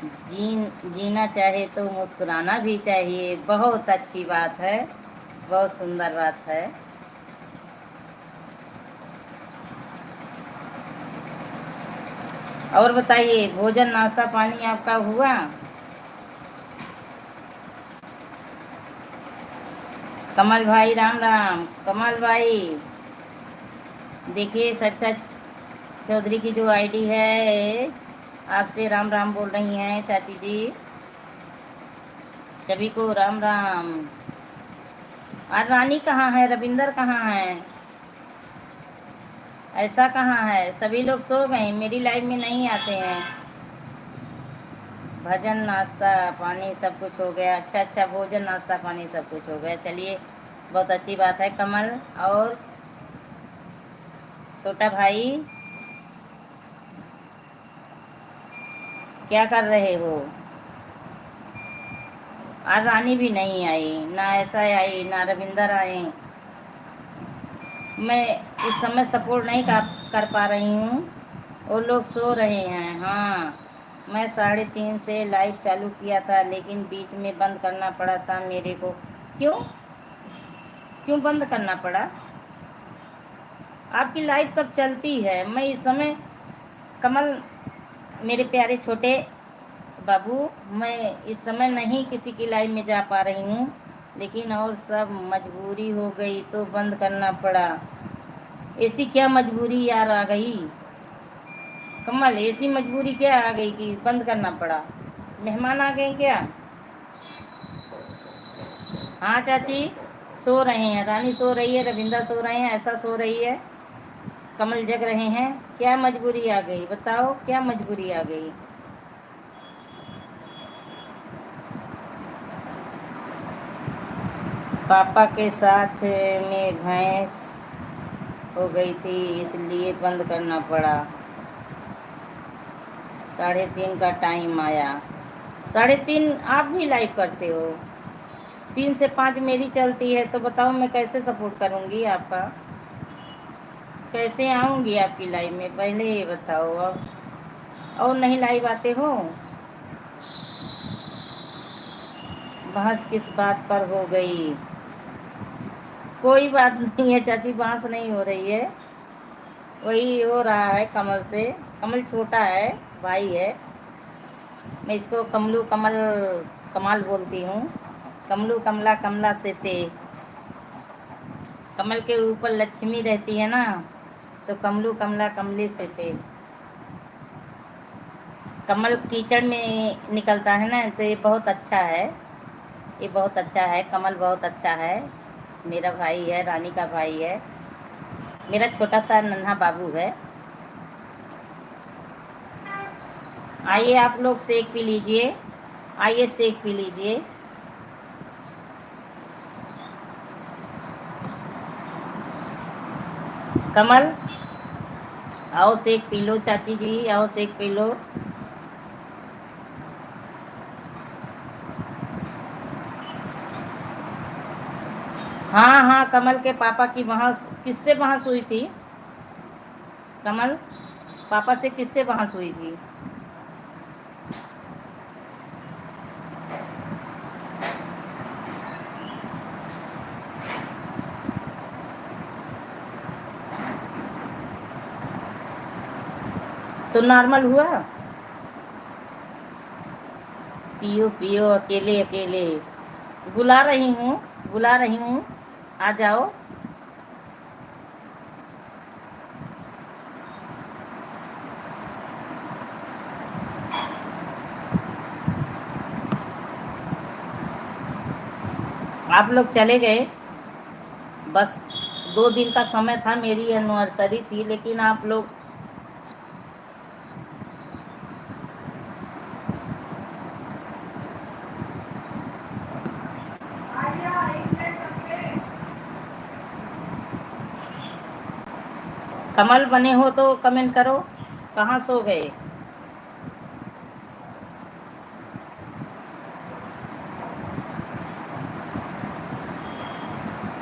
[SPEAKER 1] जीना चाहे तो मुस्कुराना भी चाहिए। बहुत अच्छी बात है, बहुत सुंदर बात है। और बताइए, भोजन नाश्ता पानी आपका हुआ? कमल भाई राम राम। कमल भाई देखिए, सरिता चौधरी की जो आईडी है, आपसे राम राम बोल रही हैं चाची जी। सभी को राम राम। और रानी कहाँ है, रविंदर कहाँ है? ऐसा कहाँ है, सभी लोग सो गए, मेरी लाइफ में नहीं आते हैं। भजन नाश्ता पानी सब कुछ हो गया, अच्छा अच्छा, भोजन नाश्ता पानी सब कुछ हो गया, चलिए बहुत अच्छी बात है। कमल और छोटा भाई क्या कर रहे हो? और रानी भी नहीं आई, ना ऐसा आई, ना रविंदर आए। मैं इस समय सपोर्ट नहीं कर पा रही हूँ, वो लोग सो रहे हैं। हाँ, मैं 3:30 से लाइव चालू किया था, लेकिन बीच में बंद करना पड़ा था मेरे को। क्यों क्यों बंद करना पड़ा? आपकी लाइव कब चलती है? मैं इस समय, कमल मेरे प्यारे छोटे बाबू, मैं इस समय नहीं किसी की लाइव में जा पा रही हूँ, लेकिन और सब मजबूरी हो गई तो बंद करना पड़ा। ऐसी क्या मजबूरी यार आ गई? कमल ऐसी मजबूरी क्या आ गई कि बंद करना पड़ा? मेहमान आ गए क्या? हाँ चाची, सो रहे हैं, रानी सो रही है, रविंदा सो रहे हैं, ऐसा सो रही है, कमल जग रहे हैं। क्या मजबूरी आ गई बताओ, क्या मजबूरी आ गई? पापा के साथ में भैंस हो गई थी, इसलिए बंद करना पड़ा। 3:30 का टाइम आया। 3:30 आप भी लाइव करते हो? 3 से 5 मेरी चलती है, तो बताओ मैं कैसे सपोर्ट करूँगी आपका? कैसे आऊँगी आपकी लाइव में, पहले ये बताओ। अब और नहीं लाइव आते हो? बहस किस बात पर हो गई? कोई बात नहीं है चाची, बहस नहीं हो रही है, वही हो रहा है कमल से। कमल छोटा है, भाई है, मैं इसको कमलू कमल कमाल बोलती हूँ। कमलू कमला कमला से ते, कमल के ऊपर लक्ष्मी रहती है ना, तो कमलू कमला कमले से ते। कमल कीचड़ में निकलता है ना, तो ये बहुत अच्छा है, ये बहुत अच्छा है, कमल बहुत अच्छा है। मेरा भाई है, रानी का भाई है, मेरा छोटा सा नन्हा बाबू है। आइए आप लोग सेक पी लीजिए, आइए सेक पी लीजिए। कमल आओ सेक पी लो, चाची जी आओ सेक पी लो। हाँ हाँ, कमल के पापा की बहस किससे बहस हुई थी? कमल पापा से किससे बहस हुई थी? तो नॉर्मल हुआ? पियो पियो, अकेले अकेले। बुला रही हूँ, बुला रही हूँ, आ जाओ। आप लोग चले गए, बस 2 दिन का समय था, मेरी एनिवर्सरी थी, लेकिन आप लोग कमल बने हो तो कमेंट करो, कहाँ सो गए?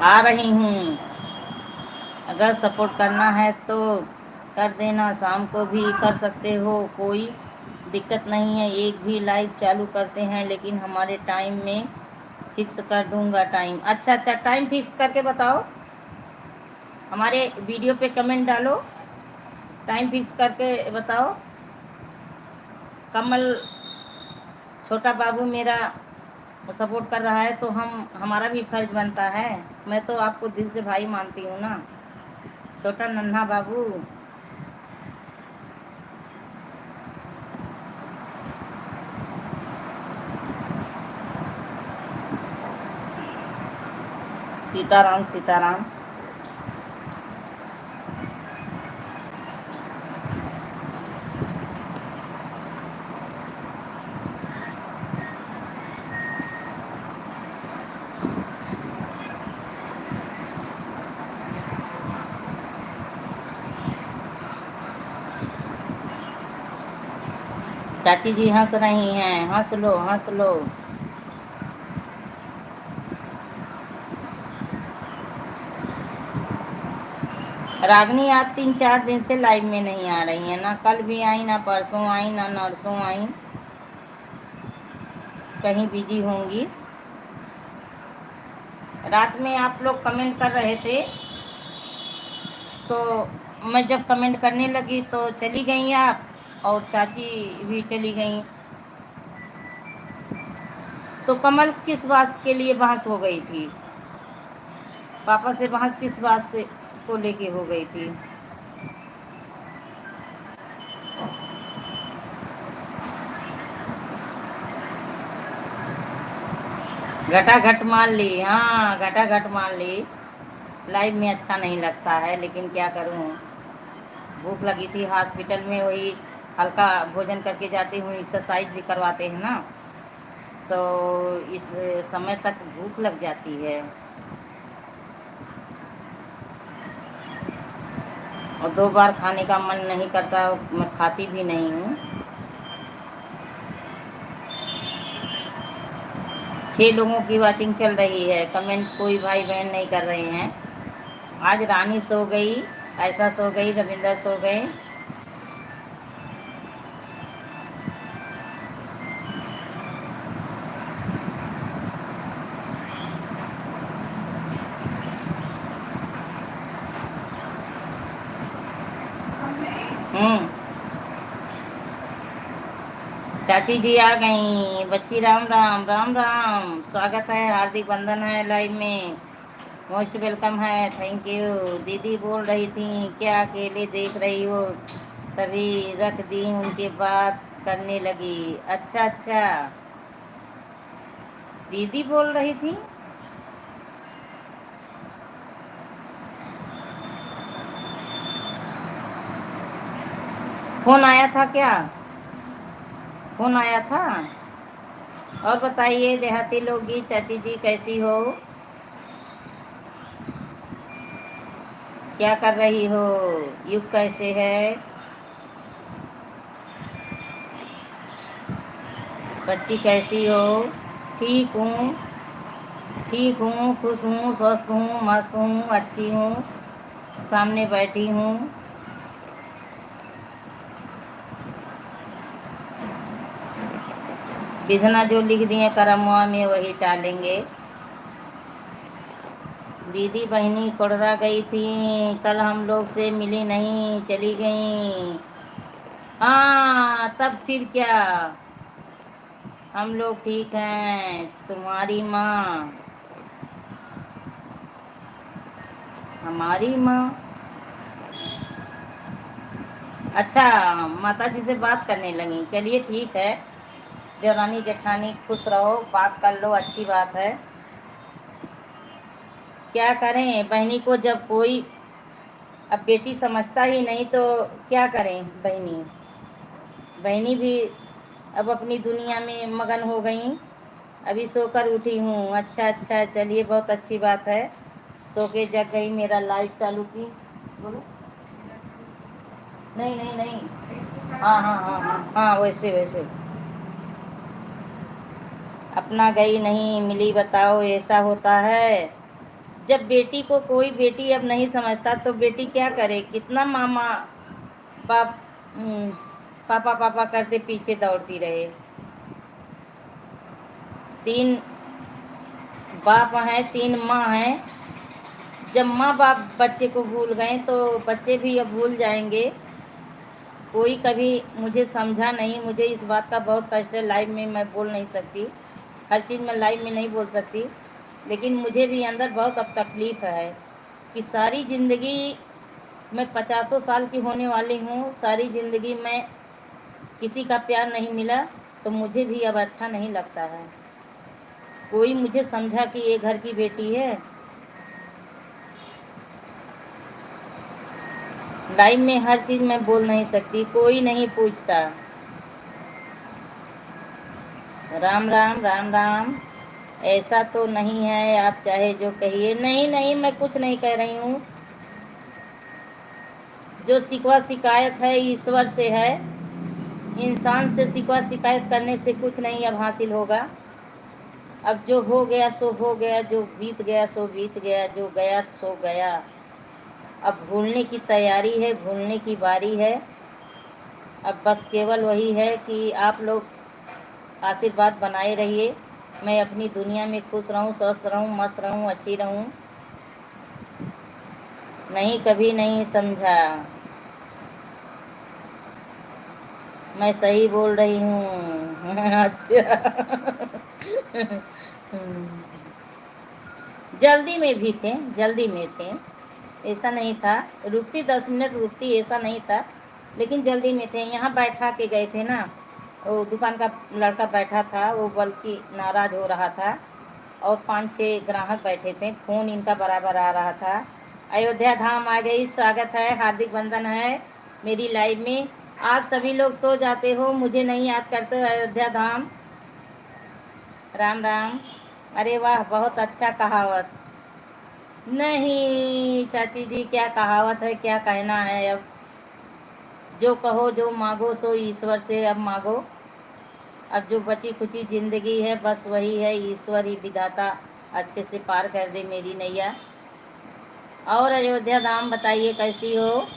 [SPEAKER 1] आ रही हूँ, अगर सपोर्ट करना है तो कर देना, शाम को भी कर सकते हो, कोई दिक्कत नहीं है। एक भी लाइव चालू करते हैं, लेकिन हमारे टाइम में फिक्स कर दूंगा टाइम। अच्छा अच्छा, टाइम फिक्स करके बताओ, हमारे वीडियो पे कमेंट डालो, टाइम फिक्स करके बताओ। कमल छोटा बाबू मेरा सपोर्ट कर रहा है, तो हमारा भी फर्ज बनता है। मैं तो आपको दिल से भाई मानती हूँ ना, छोटा नन्हा बाबू। सीताराम सीताराम। चाची जी हंस रही हैं, हंस लो हंस लो। रागनी आज 3-4 दिन से लाइव में नहीं आ रही है, ना कल भी आई, ना परसों आई, ना नरसों आई, कहीं बिजी होंगी। रात में आप लोग कमेंट कर रहे थे, तो मैं जब कमेंट करने लगी तो चली गई आप, और चाची भी चली गई। तो कमल किस बात के लिए बहस हो गई थी? पापा से बहस किस बात से को लेके हो गई थी? घटा घट मान ली, हाँ घटा घट मान ली। लाइव में अच्छा नहीं लगता है, लेकिन क्या करूँ, भूख लगी थी हॉस्पिटल में, वही हल्का भोजन करके जाती हूँ, एक्सरसाइज भी करवाते हैं ना, तो इस समय तक भूख लग जाती है, और 2 बार खाने का मन नहीं करता, मैं खाती भी नहीं हूँ। 6 लोगों की वाचिंग चल रही है, कमेंट कोई भाई बहन नहीं कर रहे हैं। आज रानी सो गई, ऐसा सो गई, रविंदर सो गए। चाची जी आ गई, बच्ची राम राम राम राम, स्वागत है, हार्दिक वंदन है, लाइव में मोस्ट वेलकम है, थैंक यू। दीदी बोल रही थी क्या अकेले देख रही हो, तभी रख दी उनके बाद करने लगी। अच्छा अच्छा, दीदी बोल रही थी। फोन आया था क्या? फोन आया था? और बताइए देहाती लोगी, चाची जी कैसी हो? क्या कर रही हो? युग कैसे है? बच्ची कैसी हो? ठीक हूँ, ठीक हूँ, खुश हूँ, स्वस्थ हूँ, मस्त हूँ, अच्छी हूँ, सामने बैठी हूँ। विधना जो लिख दिए करमुआ में वही टालेंगे। दीदी बहनी कोड़रा गई थी, कल हम लोग से मिली नहीं, चली गई। हाँ तब फिर क्या, हम लोग ठीक हैं। तुम्हारी माँ, हमारी माँ। अच्छा, माता जी से बात करने लगी। चलिए ठीक है, देवरानी जेठानी खुश रहो, बात कर लो, अच्छी बात है। क्या करें, बहनी को जब कोई अब बेटी समझता ही नहीं तो क्या करें। बहनी बहनी भी अब अपनी दुनिया में मगन हो गई। अभी सोकर उठी हूँ। अच्छा अच्छा, चलिए बहुत अच्छी बात है। सो के जग गई, मेरा लाइव चालू की। बोलो। नहीं नहीं नहीं, हाँ हाँ हाँ हाँ हाँ, वैसे वैसे अपना गई नहीं मिली, बताओ ऐसा होता है। जब बेटी को कोई बेटी अब नहीं समझता तो बेटी क्या करे, कितना मामा बाप पापा पापा करते पीछे दौड़ती रहे। 3 बाप हैं, 3 माँ हैं। जब माँ बाप बच्चे को भूल गए तो बच्चे भी अब भूल जाएंगे। कोई कभी मुझे समझा नहीं, मुझे इस बात का बहुत कष्ट है। लाइव में मैं बोल नहीं सकती, हर चीज़ मैं लाइव में नहीं बोल सकती, लेकिन मुझे भी अंदर बहुत अब तकलीफ़ है कि सारी ज़िंदगी मैं 50 साल की होने वाली हूँ, सारी ज़िंदगी में किसी का प्यार नहीं मिला, तो मुझे भी अब अच्छा नहीं लगता है। कोई मुझे समझा कि ये घर की बेटी है। लाइव में हर चीज़ मैं बोल नहीं सकती, कोई नहीं पूछता। राम राम राम राम। ऐसा तो नहीं है, आप चाहे जो कहिए। नहीं नहीं, मैं कुछ नहीं कह रही हूँ। जो शिकवा शिकायत है ईश्वर से है, इंसान से शिकवा शिकायत करने से कुछ नहीं अब हासिल होगा। अब जो हो गया सो हो गया, जो बीत गया सो बीत गया, जो गया सो गया। अब भूलने की तैयारी है, भूलने की बारी है। अब बस केवल वही है कि आप लोग आशीर्वाद बनाए रहिए, मैं अपनी दुनिया में खुश रहूं, स्वस्थ रहूं, मस्त रहूं, अच्छी रहूं। नहीं, कभी नहीं समझा। मैं सही बोल रही हूँ। अच्छा। जल्दी में भी थे, जल्दी में थे, ऐसा नहीं था। रुकती 10 मिनट रुकती, ऐसा नहीं था, लेकिन जल्दी में थे। यहाँ बैठा के गए थे ना, वो दुकान का लड़का बैठा था, वो बल्कि नाराज़ हो रहा था, और 5-6 ग्राहक बैठे थे। फ़ोन इनका बराबर आ रहा था। अयोध्या धाम आ गई, स्वागत है, हार्दिक वंदन है मेरी लाइव में। आप सभी लोग सो जाते हो, मुझे नहीं याद करते हो। अयोध्या धाम, राम राम। अरे वाह, बहुत अच्छा कहावत। नहीं चाची जी, क्या कहावत है, क्या कहना है अब। जो कहो, जो मांगो सो ईश्वर से अब मांगो। अब जो बची खुची ज़िंदगी है बस वही है, ईश्वर ही विधाता अच्छे से पार कर दे मेरी नैया। और अयोध्या धाम बताइए, कैसी हो,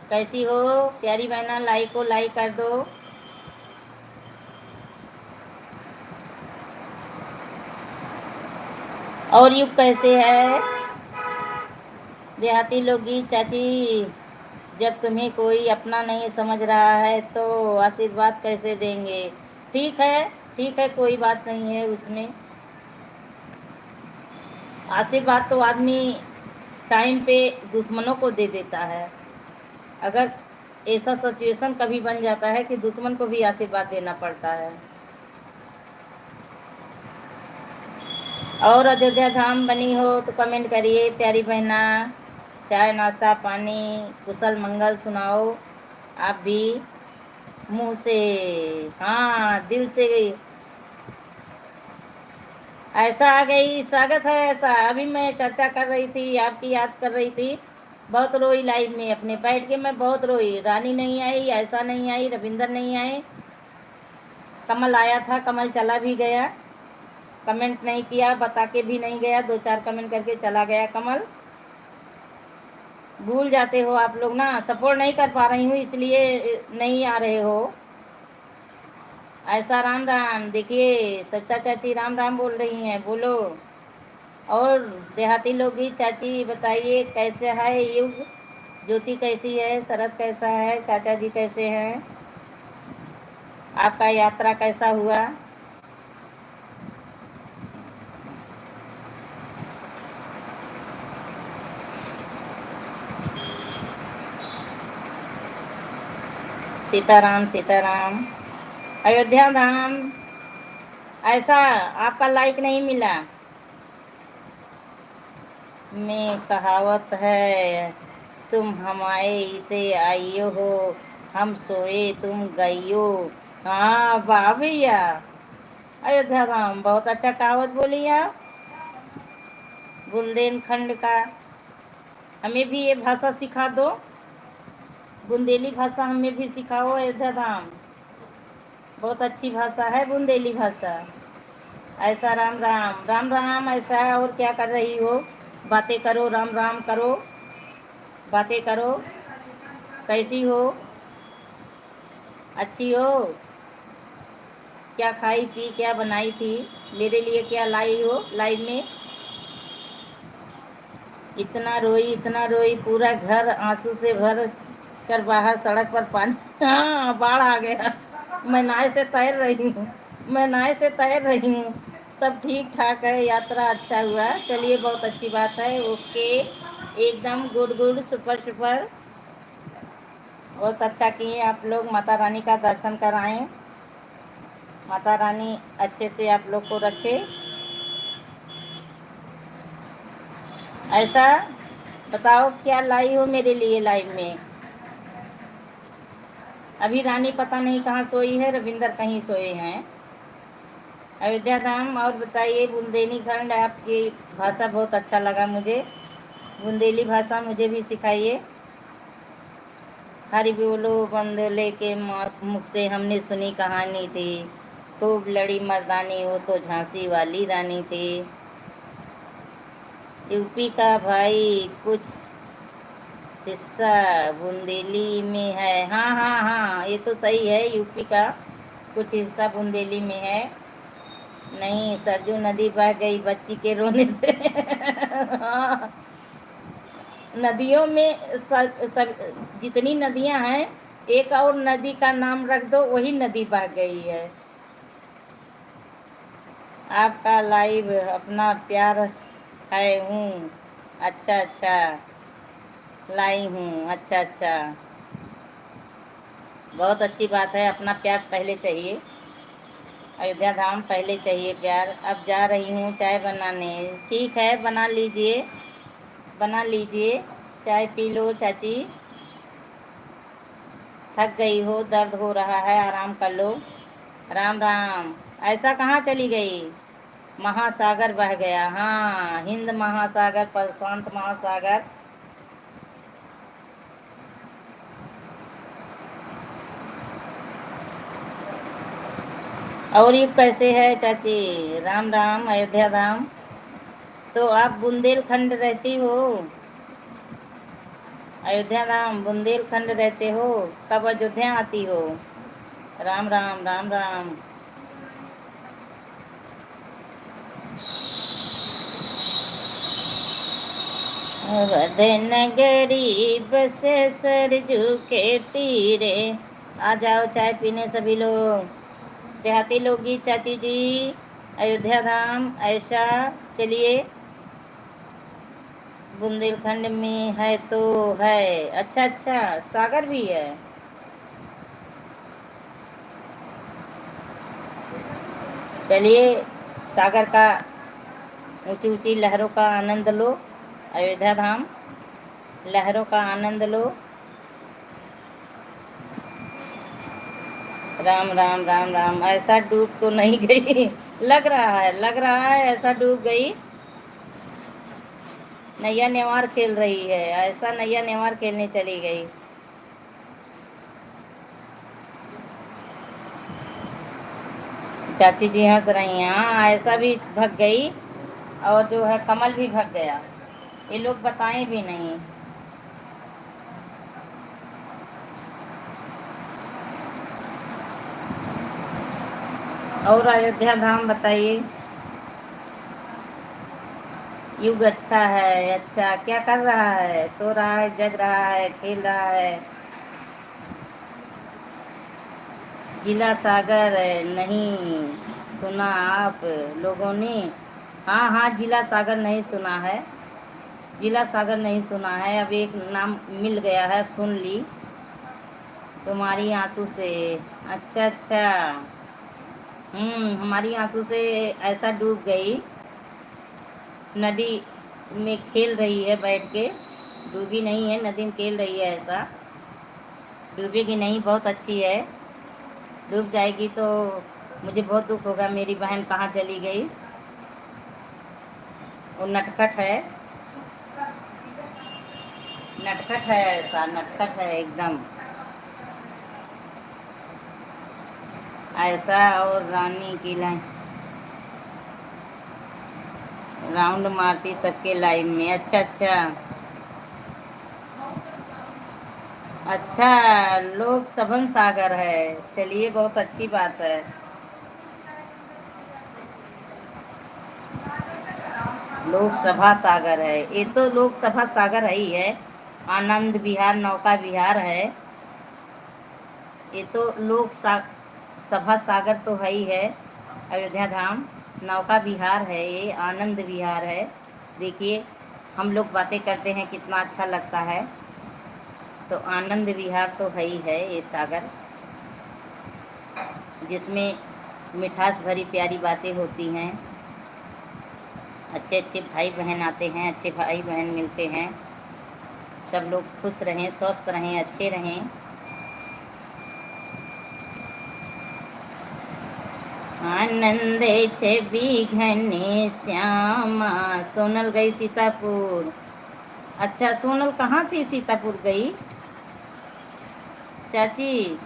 [SPEAKER 1] कैसी हो प्यारी बहना? लाइक को लाइक कर दो। और युग कैसे है? देहाती लोगी चाची, जब तुम्हें कोई अपना नहीं समझ रहा है तो आशीर्वाद कैसे देंगे? ठीक है, ठीक है, कोई बात नहीं है उसमें। आशीर्वाद तो आदमी टाइम पे दुश्मनों को दे देता है। अगर ऐसा सिचुएशन कभी बन जाता है कि दुश्मन को भी आशीर्वाद देना पड़ता है। और अयोध्या धाम बनी हो तो कमेंट करिए प्यारी बहना। चाय नाश्ता पानी कुशल मंगल सुनाओ आप भी मुंह से, हाँ दिल से। ऐसा आ गई, स्वागत है ऐसा। अभी मैं चर्चा कर रही थी, आपकी याद कर रही थी, बहुत रोई लाइव में अपने बैठ के, मैं बहुत रोई। रानी नहीं आई, ऐसा नहीं आई, रविंदर नहीं आए, कमल आया था, कमल चला भी गया, कमेंट नहीं किया, बता के भी नहीं गया, 2-4 कमेंट करके चला गया कमल। भूल जाते हो आप लोग ना, सपोर्ट नहीं कर पा रही हूँ इसलिए नहीं आ रहे हो। ऐसा राम राम। देखिए सविता चाची राम राम बोल रही हैं, बोलो। और देहाती लोग भी चाची बताइए कैसे है युग, ज्योति कैसी है, शरद कैसा है, चाचा जी कैसे हैं, आपका यात्रा कैसा हुआ। सीताराम सीताराम। अयोध्या धाम, ऐसा आपका लाइक नहीं मिला। में कहावत है, तुम हमारे इते आइयो हो, हम सोए तुम गइयो। हाँ वाह भैया, अयोध्या धाम बहुत अच्छा कहावत बोली आप। बुंदेलखंड का हमें भी ये भाषा सिखा दो, बुंदेली भाषा हमें भी सिखाओ अयोध्या धाम, बहुत अच्छी भाषा है बुंदेली भाषा। ऐसा राम राम राम राम। ऐसा और क्या कर रही हो, बातें करो, राम राम करो, बातें करो। कैसी हो, अच्छी हो, क्या खाई पी, क्या बनाई थी, मेरे लिए क्या लाई हो लाइव में। इतना रोई पूरा घर आंसू से भर कर बाहर सड़क पर पानी हाँ बाढ़ आ गया। मैं नाव से तैर रही हूँ, मैं नाव से तैर रही हूँ। सब ठीक ठाक है, यात्रा अच्छा हुआ, चलिए बहुत अच्छी बात है। ओके एकदम गुड गुड सुपर सुपर, बहुत अच्छा किए आप लोग। माता रानी का दर्शन कराएं, माता रानी अच्छे से आप लोग को रखे। ऐसा बताओ क्या लाई हो मेरे लिए लाइव में। अभी रानी पता नहीं कहाँ सोई है, रविंदर कहीं सोए हैं। अयोध्या धाम और बताइए, बुंदेली खंड, आपकी भाषा बहुत अच्छा लगा मुझे, बुंदेली भाषा मुझे भी सिखाइए। हरि बोलो बंदोले के मुख से हमने सुनी कहानी थी, खूब लड़ी मर्दानी हो तो झांसी वाली रानी थी। यूपी का भाई कुछ हिस्सा बुंदेली में है, हाँ हाँ हाँ ये तो सही है, यूपी का कुछ हिस्सा बुंदेली में है। नहीं सरजू नदी बह गई बच्ची के रोने से हाँ, नदियों में सब जितनी नदियां हैं, एक और नदी का नाम रख दो, वही नदी बह गई है। आपका लाइव अपना प्यार है हूँ, अच्छा अच्छा लाई हूँ, अच्छा अच्छा, बहुत अच्छी बात है। अपना प्यार पहले चाहिए, अयोध्या धाम पहले चाहिए प्यार। अब जा रही हूँ चाय बनाने, ठीक है बना लीजिए, बना लीजिए, चाय पी लो चाची, थक गई हो, दर्द हो रहा है, आराम कर लो। राम राम। ऐसा कहाँ चली गई, महासागर बह गया, हाँ हिंद महासागर, प्रशांत महासागर। और ये कैसे है चाची, राम राम। अयोध्या धाम तो आप बुंदेलखंड रहती हो, अयोध्या धाम बुंदेलखंड रहते हो, कब अयोध्या आती हो। राम राम राम राम। नगरी बसे सरजू के तीरे, आ जाओ चाय पीने सभी लोग, देहाती लोगी चाची जी। अयोध्या धाम ऐसा, चलिए बुंदेलखंड में है तो है, अच्छा अच्छा सागर भी है, चलिए सागर का ऊंची ऊंची लहरों का आनंद लो। अयोध्या धाम लहरों का आनंद लो। राम राम राम राम। ऐसा डूब तो नहीं गई लग रहा है ऐसा डूब गई। नैया नेवार खेल रही है, ऐसा नैया नेवार खेलने चली गई। चाची जी हंस रही हैं। हाँ ऐसा भी भग गई और जो है कमल भी भग गया। ये लोग बताएं भी नहीं। और अयोध्या धाम बताइए। युग अच्छा है। अच्छा क्या कर रहा है? सो रहा है, जग रहा है, खेल रहा है? जिला सागर नहीं सुना आप लोगों ने? हाँ हाँ जिला सागर नहीं सुना है। जिला सागर नहीं सुना है। अब एक नाम मिल गया है, अब सुन ली। तुम्हारी आंसू से। अच्छा अच्छा। हमारी आंसू से ऐसा डूब गई। नदी में खेल रही है बैठ के। डूबी नहीं है, नदी में खेल रही है ऐसा। डूबेगी नहीं, बहुत अच्छी है। डूब जाएगी तो मुझे बहुत दुख होगा। मेरी बहन कहाँ चली गई? वो नटखट है। नटखट है, ऐसा नटखट है एकदम ऐसा। और रानी की लाइन राउंड मारती सबके लाइव में। अच्छा अच्छा। अच्छा लोक सबन सागर है। चलिए बहुत अच्छी बात है। लोकसभा सागर है, ये तो लोकसभा सागर है ही है। आनंद विहार नौका विहार है। ये तो सभा सागर तो है ही है। अयोध्या धाम नौका विहार है, ये आनंद विहार है। देखिए हम लोग बातें करते हैं कितना अच्छा लगता है। तो आनंद विहार तो है ही है ये सागर, जिसमें मिठास भरी प्यारी बातें होती हैं। अच्छे अच्छे भाई बहन आते हैं, अच्छे भाई बहन मिलते हैं। सब लोग खुश रहें, स्वस्थ रहें, अच्छे रहें। आनंदे छवि घने श्यामा। सोनल गई सीतापुर। अच्छा सोनल कहाँ थी? सीतापुर गई चाची।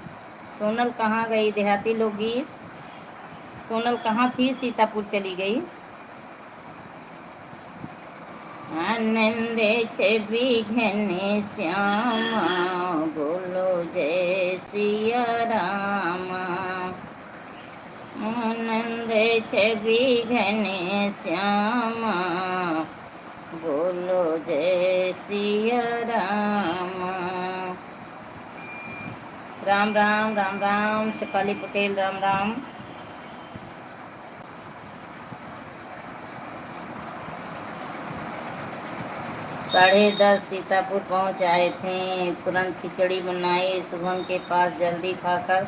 [SPEAKER 1] सोनल कहाँ गई? देहाती लोकगीत। सोनल कहाँ थी? सीतापुर चली गई। आनंदे छवि घने श्यामा, बोलो जय सिया राम। आनंद छवि घने श्यामा, बोलो जय सिया राम। राम राम राम राम। शेफाली पटेल राम राम। 10:30 सीतापुर पहुंच आए थे। तुरंत खिचड़ी बनाई शुभम के पास, जल्दी खाकर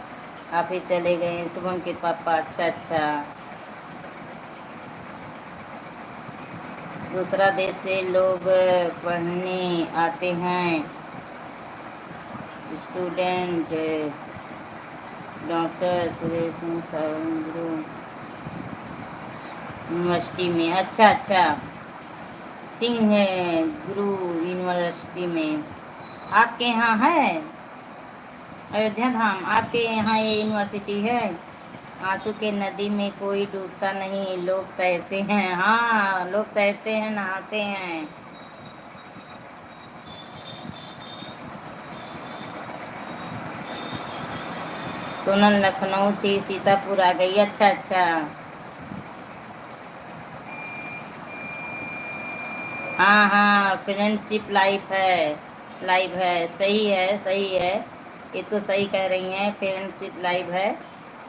[SPEAKER 1] आप ही चले गए। शुभम के पापा। अच्छा अच्छा। दूसरा देश से लोग पढ़ने आते हैं। स्टूडेंट डॉक्टर सुरेश यूनिवर्सिटी में। अच्छा अच्छा। सिंह गुरु यूनिवर्सिटी में आपके यहाँ है? अयोध्या धाम आपके यहाँ ये यूनिवर्सिटी है? आंसू के नदी में कोई डूबता नहीं, लोग तैरते हैं। हाँ लोग तैरते हैं, नहाते हैं। सोनल लखनऊ थी, सीतापुर आ गई। अच्छा अच्छा। हाँ हाँ फ्रेंडशिप लाइफ है। लाइव है, सही है सही है। ये तो सही कह रही हैं, फ्रेंडशिप लाइव है।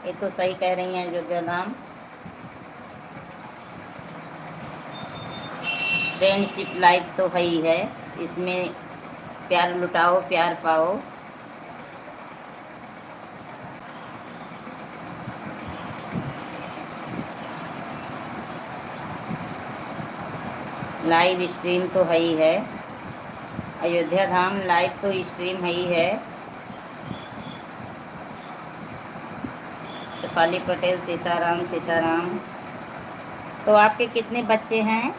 [SPEAKER 1] ये तो सही कह रही हैं योग्य नाम। फ्रेंडशिप लाइफ तो है ही है। इसमें प्यार लुटाओ, प्यार पाओ। लाइव स्ट्रीम तो है ही है, अयोध्या धाम लाइव तो स्ट्रीम है ही है। शेफाली पटेल, सीताराम सीताराम। तो आपके कितने बच्चे हैं?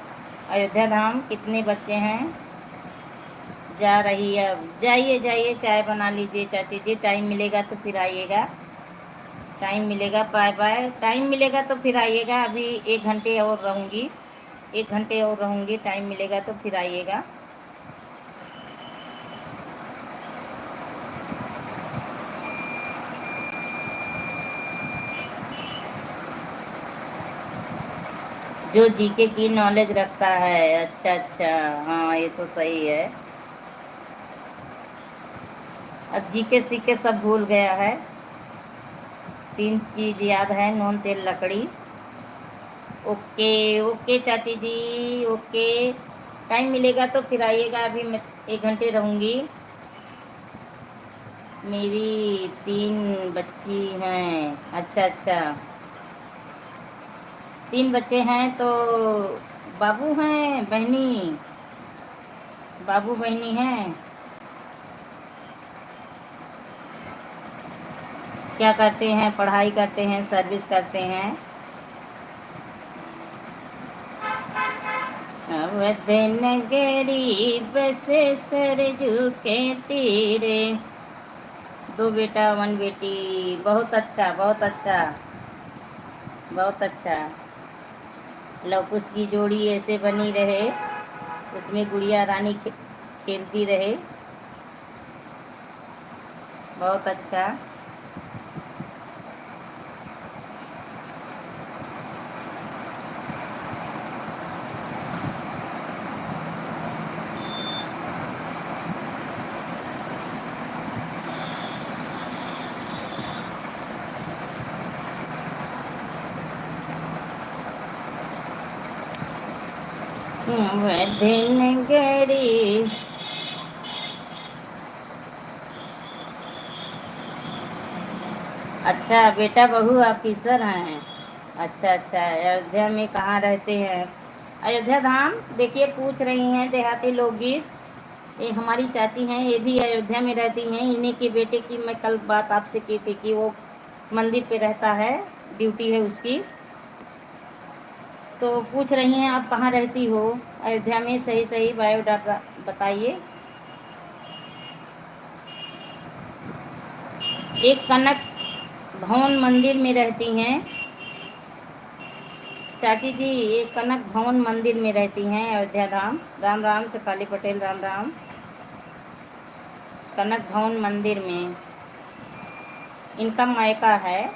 [SPEAKER 1] अयोध्या धाम कितने बच्चे हैं? जा रही है, अब जाइए जाइए, चाय बना लीजिए चाची जी, टाइम मिलेगा तो फिर आइएगा, टाइम मिलेगा, बाय बाय, टाइम मिलेगा तो फिर आइएगा। अभी 1 घंटे और रहूँगी, 1 घंटे और रहूँगी, टाइम मिलेगा तो फिर आइएगा। जो जीके की नॉलेज रखता है, अच्छा अच्छा, हाँ ये तो सही है। अब जीके सीके सब भूल गया है। 3 चीज़ याद है, नून तेल लकड़ी। ओके ओके चाची जी, ओके। टाइम मिलेगा तो फिर आइएगा, अभी मैं 1 घंटे रहूँगी। मेरी 3 बच्ची हैं, अच्छा अच्छा, 3 बच्चे हैं। तो बाबू हैं बहनी, बाबू बहनी हैं? क्या करते हैं? पढ़ाई करते हैं, सर्विस करते हैं? अवधन गरीब से सरजू के तीरे। 2 बेटा 1 बेटी, बहुत अच्छा बहुत अच्छा बहुत अच्छा। लवकुश की जोड़ी ऐसे बनी रहे, उसमें गुड़िया रानी खेलती रहे, बहुत अच्छा। वदन गरीब, अच्छा बेटा बहू ऑफिसर हैं, अच्छा अच्छा। अयोध्या में कहाँ रहते हैं? अयोध्या धाम, देखिए पूछ रही हैं देहाती लोकगीत। ये हमारी चाची हैं, ये भी अयोध्या में रहती हैं। इन्हीं के बेटे की मैं कल बात आपसे की थी कि वो मंदिर पे रहता है, ड्यूटी है उसकी। तो पूछ रही हैं आप कहाँ रहती हो अयोध्या में, सही सही बायोडाटा बताइए। एक कनक भवन मंदिर में रहती हैं चाची जी, ये कनक भवन मंदिर में रहती हैं अयोध्या धाम। राम राम शेफाली पटेल, राम राम। कनक भवन मंदिर में इनका मायका है,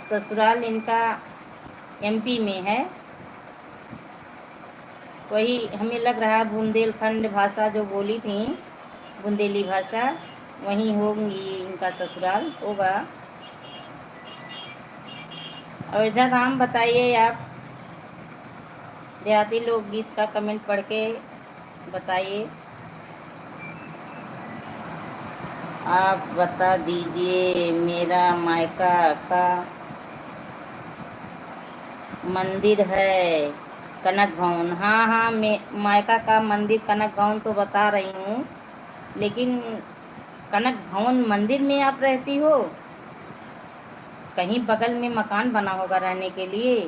[SPEAKER 1] ससुराल इनका एमपी में है। वही हमें लग रहा है बुंदेलखंड भाषा जो बोली थी, बुंदेली भाषा, वहीं होंगी इनका ससुराल होगा। अयोध्या धाम बताइए आप, देहाती लोकगीत का कमेंट पढ़ के बताइए। आप बता दीजिए। मेरा मायका का मंदिर है कनक भवन, हाँ हाँ, मायका का मंदिर कनक भवन तो बता रही हूँ, लेकिन कनक भवन मंदिर में आप रहती हो? कहीं बगल में मकान बना होगा रहने के लिए।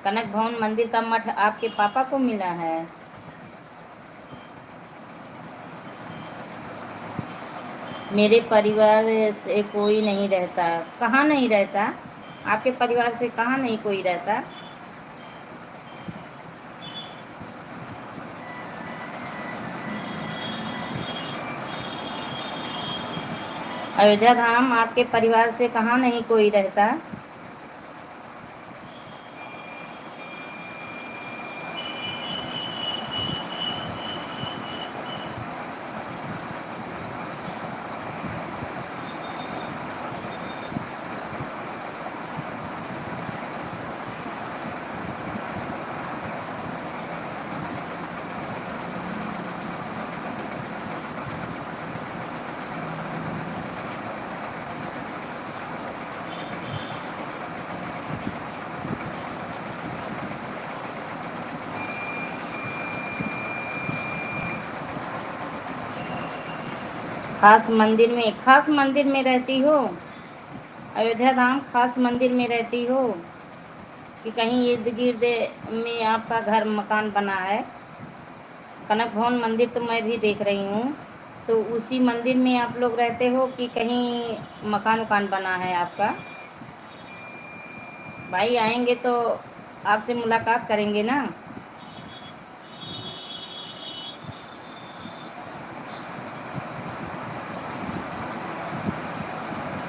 [SPEAKER 1] कनक भवन मंदिर का मठ आपके पापा को मिला है? मेरे परिवार से कोई नहीं रहता। कहाँ नहीं रहता? आपके परिवार से कहाँ नहीं कोई रहता? अयोध्या धाम, आपके परिवार से कहाँ नहीं कोई रहता? खास मंदिर में रहती हो? अयोध्या धाम खास मंदिर में रहती हो कि कहीं इर्द गिर्द में आपका घर मकान बना है? कनक भवन मंदिर तो मैं भी देख रही हूँ, तो उसी मंदिर में आप लोग रहते हो कि कहीं मकान वकान बना है आपका? भाई आएंगे तो आपसे मुलाकात करेंगे ना।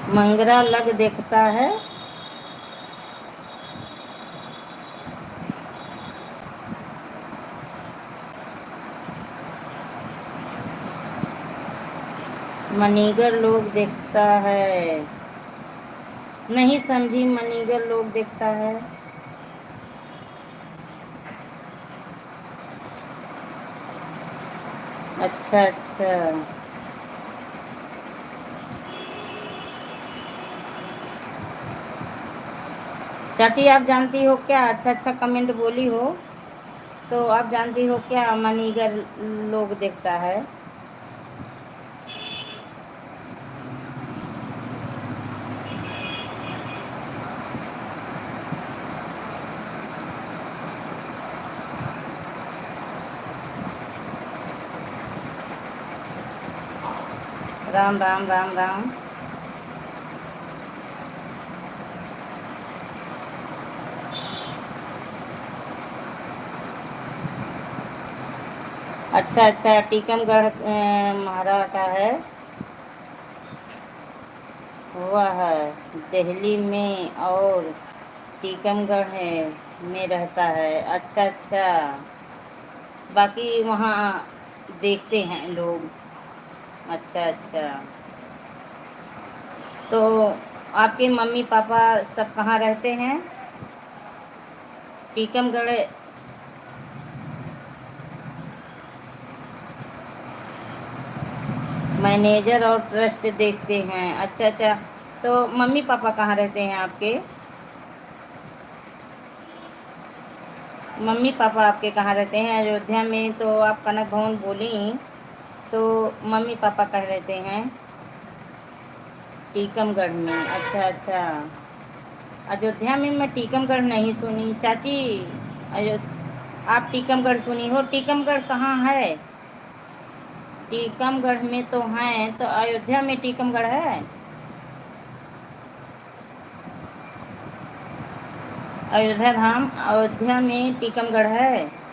[SPEAKER 1] मंगरा लग देखता है। मनीगर लोग देखता है। नहीं समझी, मनीगर लोग देखता है। अच्छा अच्छा। चाची आप जानती हो क्या? अच्छा अच्छा कमेंट बोली हो। तो आप जानती हो क्या मनीगर लोग देखता है? राम राम राम राम। अच्छा अच्छा, टीकमगढ़ महाराज का है। हुआ है दिल्ली में और टीकमगढ़ है में रहता है। अच्छा अच्छा, बाकी वहाँ देखते हैं लोग। अच्छा अच्छा। तो आपके मम्मी पापा सब कहाँ रहते हैं? टीकमगढ़। मैनेजर और ट्रस्ट देखते हैं। अच्छा अच्छा। तो मम्मी पापा कहाँ रहते हैं आपके? मम्मी पापा आपके कहाँ रहते हैं? अयोध्या में तो आप कनक भवन बोली, तो मम्मी पापा कहाँ रहते हैं? टीकमगढ़ में। अच्छा अच्छा। अयोध्या में मैं टीकमगढ़ नहीं सुनी चाची। अयो आप टीकमगढ़ सुनी हो? टीकमगढ़ कहाँ है? टीकमगढ़ में तो हैं, तो अयोध्या में टीकमगढ़ है? अयोध्या धाम अयोध्या में टीकमगढ़ है?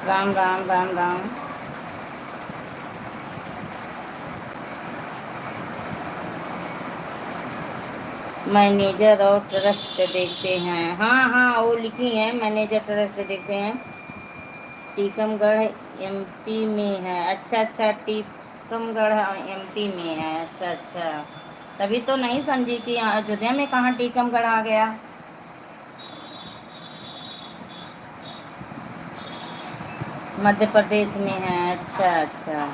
[SPEAKER 1] राम राम राम राम। मैनेजर और ट्रस्ट देखते हैं। हाँ हाँ, वो लिखी हैं मैनेजर ट्रस्ट देखते हैं। टीकमगढ़ एमपी में है। अच्छा अच्छा, टीकमगढ़ एमपी में है। अच्छा अच्छा, तभी तो नहीं समझी कि अयोध्या में कहाँ टीकमगढ़ आ गया। मध्य प्रदेश में है। अच्छा अच्छा।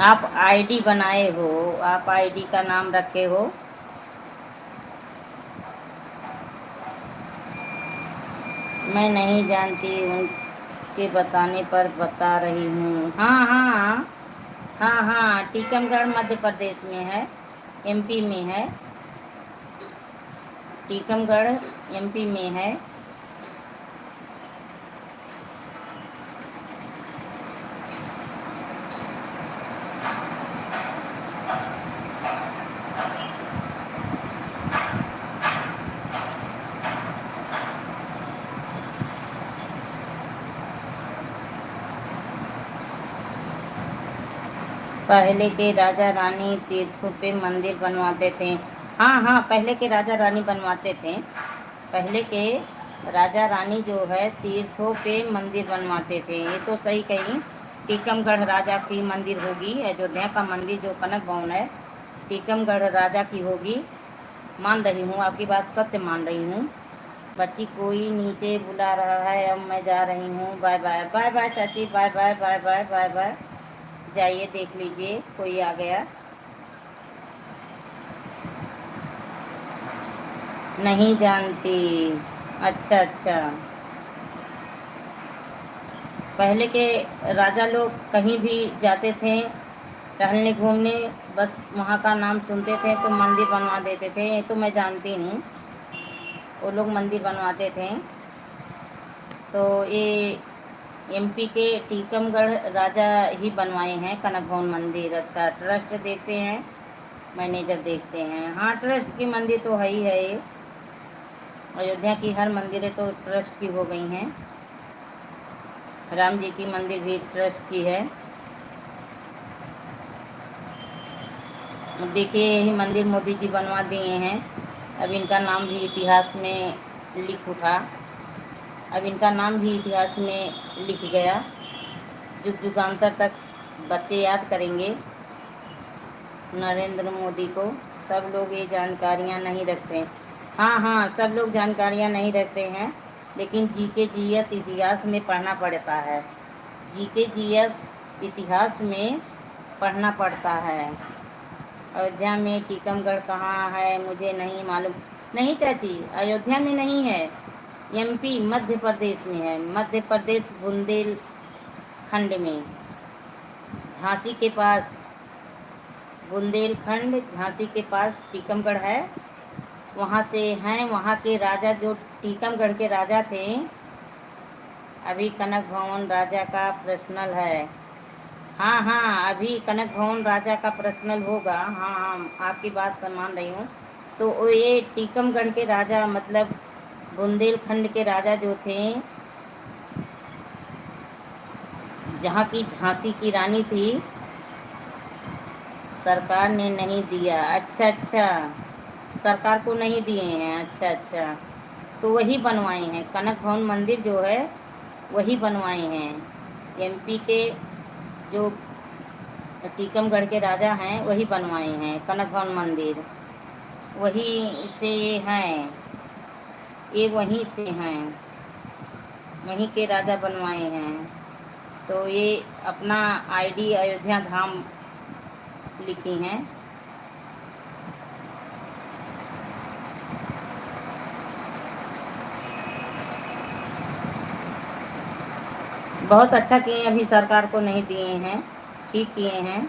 [SPEAKER 1] आप आईडी बनाए हो? आप आईडी का नाम रखे हो? मैं नहीं जानती, उनके बताने पर बता रही हूँ। हाँ हाँ। हाँ हाँ, टीकमगढ़ मध्य प्रदेश में है, एमपी में है। टीकमगढ़ एमपी में है। पहले के राजा रानी तीर्थों पे मंदिर बनवाते थे। हाँ हाँ, पहले के राजा रानी बनवाते थे। पहले के राजा रानी जो है तीर्थों पे मंदिर बनवाते थे। ये तो सही कही टीकमगढ़ राजा की मंदिर होगी। अयोध्या का मंदिर जो कनक भवन है टीकमगढ़ राजा की होगी। मान रही हूँ, आपकी बात सत्य मान रही हूँ। बच्ची कोई नीचे बुला रहा है, अब मैं जा रही हूँ। बाय बाय बाय बाय चाची, bye bye bye bye bye bye. जाइए देख लीजिए, कोई आ गया। नहीं जानती, अच्छा अच्छा। पहले के राजा लोग कहीं भी जाते थे टहलने घूमने, बस वहाँ का नाम सुनते थे तो मंदिर बनवा देते थे। ये तो मैं जानती हूँ, वो लोग मंदिर बनवाते थे। तो ये एमपी के टीकमगढ़ राजा ही बनवाए हैं कनक भवन मंदिर। अच्छा, ट्रस्ट देखते हैं, मैनेजर देखते हैं। हाँ, ट्रस्ट की मंदिर तो है ही है ये। अयोध्या की हर मंदिरें तो ट्रस्ट की हो गई हैं। राम जी की मंदिर भी ट्रस्ट की है। देखिए, यही मंदिर मोदी जी बनवा दिए हैं। अब इनका नाम भी इतिहास में लिख उठा, अब इनका नाम भी इतिहास में लिख गया। जुग जुगांतर तक बच्चे याद करेंगे नरेंद्र मोदी को। सब लोग ये जानकारियाँ नहीं रखते। हाँ हाँ, सब लोग जानकारियाँ नहीं रखते हैं, लेकिन जी के जीएस इतिहास में पढ़ना पड़ता है। जी के जीएस इतिहास में पढ़ना पड़ता है। अयोध्या में टीकमगढ़ कहाँ है मुझे नहीं मालूम। नहीं चाची, अयोध्या में नहीं है, एमपी मध्य प्रदेश में है। मध्य प्रदेश बुंदेलखंड में, झांसी के पास। बुंदेलखंड झांसी के पास टीकमगढ़ है। वहाँ से हैं, वहाँ के राजा जो टीकमगढ़ के राजा थे। अभी कनक भवन राजा का पर्सनल है। हाँ हाँ, अभी कनक भवन राजा का पर्सनल होगा। हाँ हाँ, आपकी बात मान रही हूँ। तो ये टीकमगढ़ के राजा मतलब बुंदेलखंड के राजा जो थे, जहाँ की झांसी की रानी थी, सरकार ने नहीं दिया। अच्छा अच्छा, सरकार को नहीं दिए हैं। अच्छा अच्छा, तो वही बनवाए हैं कनक भवन मंदिर जो है, वही बनवाए हैं। एमपी के जो टीकमगढ़ के राजा हैं वही बनवाए हैं कनक भवन मंदिर। वही से ये हैं, ये वहीं से हैं, वहीं के राजा बनवाए हैं। तो ये अपना आईडी अयोध्या धाम लिखी हैं। बहुत अच्छा किए, अभी सरकार को नहीं दिए हैं, ठीक किए हैं।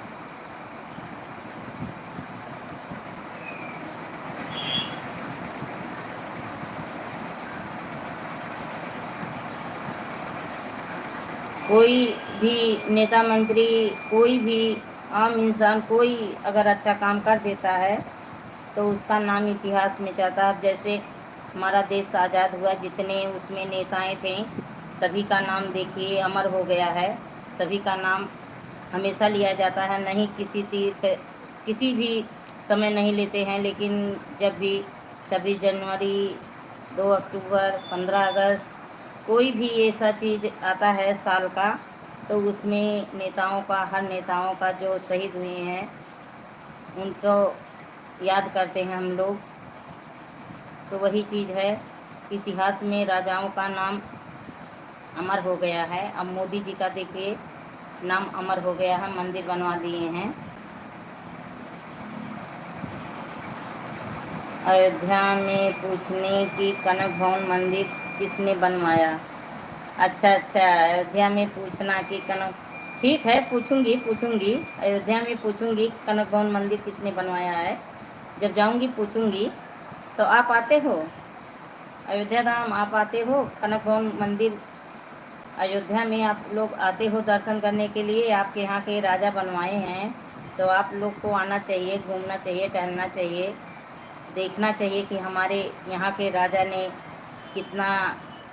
[SPEAKER 1] कोई भी नेता मंत्री, कोई भी आम इंसान, कोई अगर अच्छा काम कर देता है तो उसका नाम इतिहास में जाता है। अब जैसे हमारा देश आज़ाद हुआ, जितने उसमें नेताएं थे सभी का नाम देखिए अमर हो गया है। सभी का नाम हमेशा लिया जाता है। नहीं किसी तीर्थ, किसी भी समय नहीं लेते हैं, लेकिन जब भी 26 जनवरी, 2 अक्टूबर, 15 अगस्त, कोई भी ऐसा चीज़ आता है साल का, तो उसमें नेताओं का, हर नेताओं का जो शहीद हुए हैं उनको याद करते हैं हम लोग। तो वही चीज़ है, इतिहास में राजाओं का नाम अमर हो गया है। अब मोदी जी का देखिए नाम अमर हो गया है, मंदिर बनवा दिए हैं। अयोध्या में पूछने की कनक भवन मंदिर किसने बनवाया। अच्छा अच्छा, अयोध्या में पूछना कि कनक, ठीक है, पूछूंगी पूछूंगी, अयोध्या में पूछूंगी कनक भवन मंदिर किसने बनवाया है। जब जाऊंगी पूछूंगी। तो आप आते हो अयोध्या धाम, आप आते हो कनक भवन मंदिर अयोध्या में, आप लोग आते हो दर्शन करने के लिए। आपके यहाँ के राजा बनवाए हैं तो आप लोग को आना चाहिए, घूमना चाहिए, टहलना चाहिए, देखना चाहिए कि हमारे यहाँ के राजा ने कितना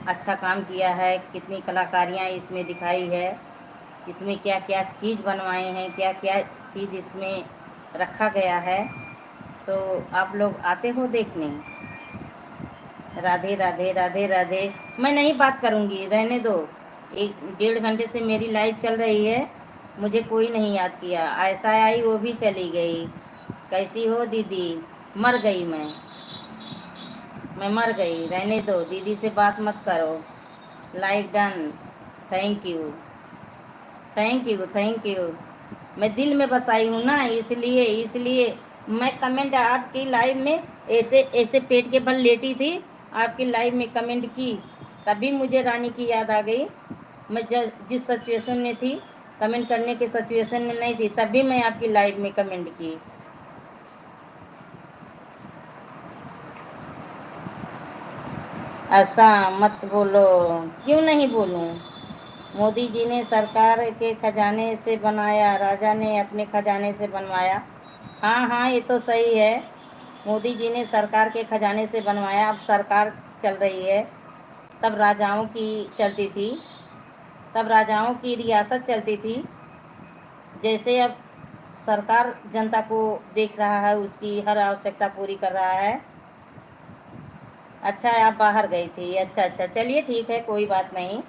[SPEAKER 1] अच्छा काम किया है, कितनी कलाकारियाँ इसमें दिखाई है, इसमें क्या क्या चीज़ बनवाए हैं, क्या क्या चीज़ इसमें रखा गया है। तो आप लोग आते हो देखने। राधे राधे राधे राधे। मैं नहीं बात करूँगी, रहने दो। 1 डेढ़ घंटे से मेरी लाइव चल रही है, मुझे कोई नहीं याद किया। ऐसा आई वो भी चली गई। कैसी हो दीदी? मर गई मैं मर गई। रहने दो, दीदी से बात मत करो। Like done. Thank you, thank you, thank you. मैं दिल में बसाई हूँ ना, इसलिए इसलिए मैं कमेंट आपकी लाइव में ऐसे ऐसे पेट के बल लेटी थी, आपकी लाइव में कमेंट की, तभी मुझे रानी की याद आ गई। मैं जिस सिचुएशन में थी, कमेंट करने के सिचुएशन में नहीं थी, तभी मैं आपकी लाइव में कमेंट की। ऐसा मत बोलो। क्यों नहीं बोलूं? मोदी जी ने सरकार के खजाने से बनाया, राजा ने अपने खजाने से बनवाया। हाँ हाँ, ये तो सही है। मोदी जी ने सरकार के खजाने से बनवाया। अब सरकार चल रही है, तब राजाओं की चलती थी, तब राजाओं की रियासत चलती थी। जैसे अब सरकार जनता को देख रहा है, उसकी हर आवश्यकता पूरी कर रहा है। अच्छा, आप बाहर गई थी? अच्छा अच्छा, चलिए ठीक है, कोई बात नहीं।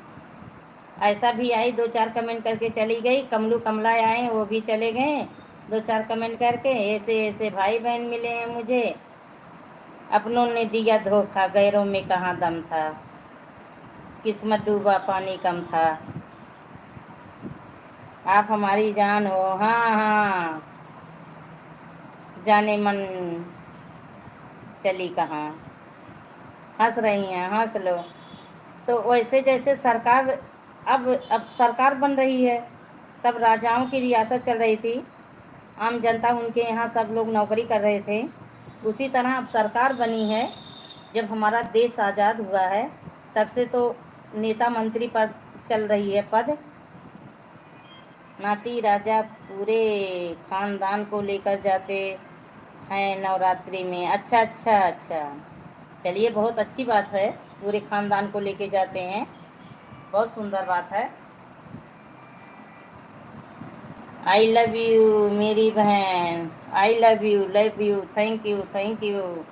[SPEAKER 1] ऐसा भी आई, दो चार कमेंट करके चली गई। कमलू कमला आए, वो भी चले गए दो चार कमेंट करके। ऐसे ऐसे भाई बहन मिले हैं मुझे। अपनों ने दिया धोखा, गैरों में कहाँ दम था। किस्मत डूबा, पानी कम था। आप हमारी जान हो। हाँ हाँ, जाने मन चली कहाँ। हंस रही हैं, हंस लो। तो वैसे जैसे सरकार अब सरकार बन रही है, तब राजाओं की रियासत चल रही थी, आम जनता उनके यहाँ सब लोग नौकरी कर रहे थे। उसी तरह अब सरकार बनी है। जब हमारा देश आज़ाद हुआ है, तब से तो नेता मंत्री पर चल रही है पद। नाती राजा पूरे खानदान को लेकर जाते हैं नवरात्रि में। अच्छा अच्छा अच्छा, चलिए बहुत अच्छी बात है, पूरे खानदान को लेके जाते हैं, बहुत सुंदर बात है। आई लव यू मेरी बहन, I love you, thank you, thank you.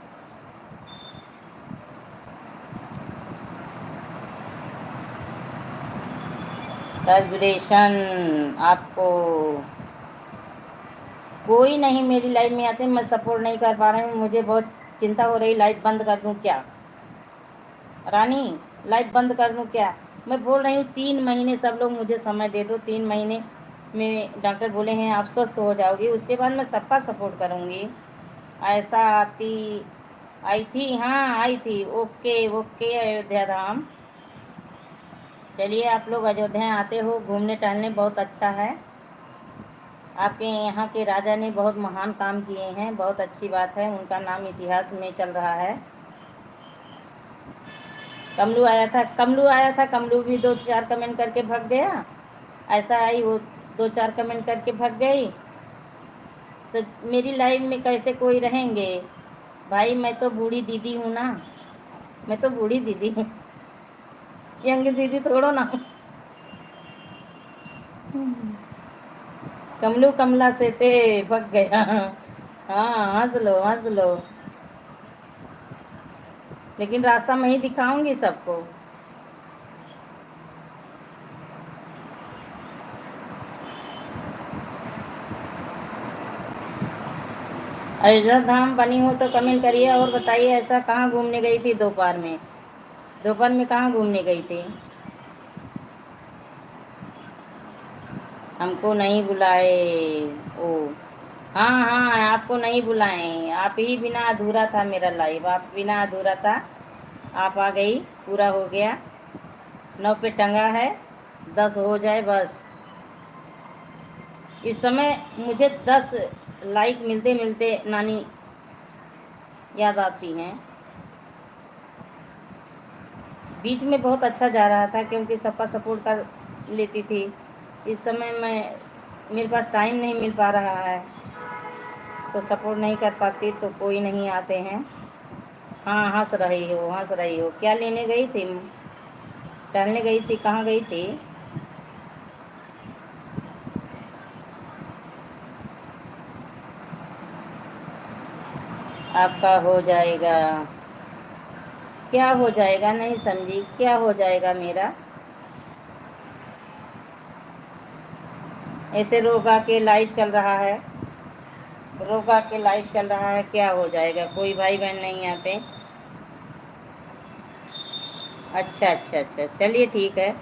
[SPEAKER 1] Vibration आपको कोई नहीं मेरी लाइफ में आते, मैं सपोर्ट नहीं कर पा रही हूँ, मुझे बहुत चिंता हो रही। लाइफ बंद कर दूँ क्या रानी? लाइफ बंद कर दूँ क्या? मैं बोल रही हूँ 3 महीने सब लोग मुझे समय दे दो। 3 महीने में डॉक्टर बोले हैं आप स्वस्थ हो जाओगी, उसके बाद मैं सबका सपोर्ट करूँगी। ऐसा आती आई थी, हाँ आई थी। ओके ओके, अयोध्या धाम। चलिए, आप लोग अयोध्या आते हो घूमने टहलने, बहुत अच्छा है। आपके यहाँ के राजा ने बहुत महान काम किए हैं, बहुत अच्छी बात है, उनका नाम इतिहास में चल रहा है। कमलू आया था, कमलू आया था, कमलू भी दो चार कमेंट करके भाग गया। ऐसा आई वो दो चार कमेंट करके भाग गई, तो मेरी लाइफ में कैसे कोई रहेंगे भाई? मैं तो बूढ़ी दीदी हूँ ना, मैं तो बूढ़ी दीदी हूँ, यंग दीदी थोड़ो ना। कमलू कमला से ते भग गया। हाँ, हंस लो हंस लो, लेकिन रास्ता मैं ही दिखाऊंगी सबको। अयोध्या धाम बनी हो तो कमेंट करिए और बताइए ऐसा कहाँ घूमने गई थी दोपहर में? दोपहर में कहाँ घूमने गई थी? हमको नहीं बुलाए। ओ हाँ हाँ, आपको नहीं बुलाएं, आप ही बिना अधूरा था मेरा लाइव, आप बिना अधूरा था। आप आ गई, पूरा हो गया। 9 पे टंगा है, 10 हो जाए बस। इस समय मुझे 10 लाइक मिलते मिलते नानी याद आती हैं। बीच में बहुत अच्छा जा रहा था, क्योंकि सबका सपोर्ट कर लेती थी। इस समय मेरे पास टाइम नहीं मिल पा रहा है, तो सपोर्ट नहीं कर पाती, तो कोई नहीं आते हैं। हाँ, हंस रही हो, हंस रही हो। क्या लेने गई थी? टहलने गई थी? कहाँ गई थी? आपका हो जाएगा। क्या हो जाएगा? नहीं समझी, क्या हो जाएगा मेरा? ऐसे रोगा के लाइट चल रहा है, रोगा के लाइट चल रहा है, क्या हो जाएगा? कोई भाई बहन नहीं आते। अच्छा अच्छा अच्छा, चलिए ठीक है,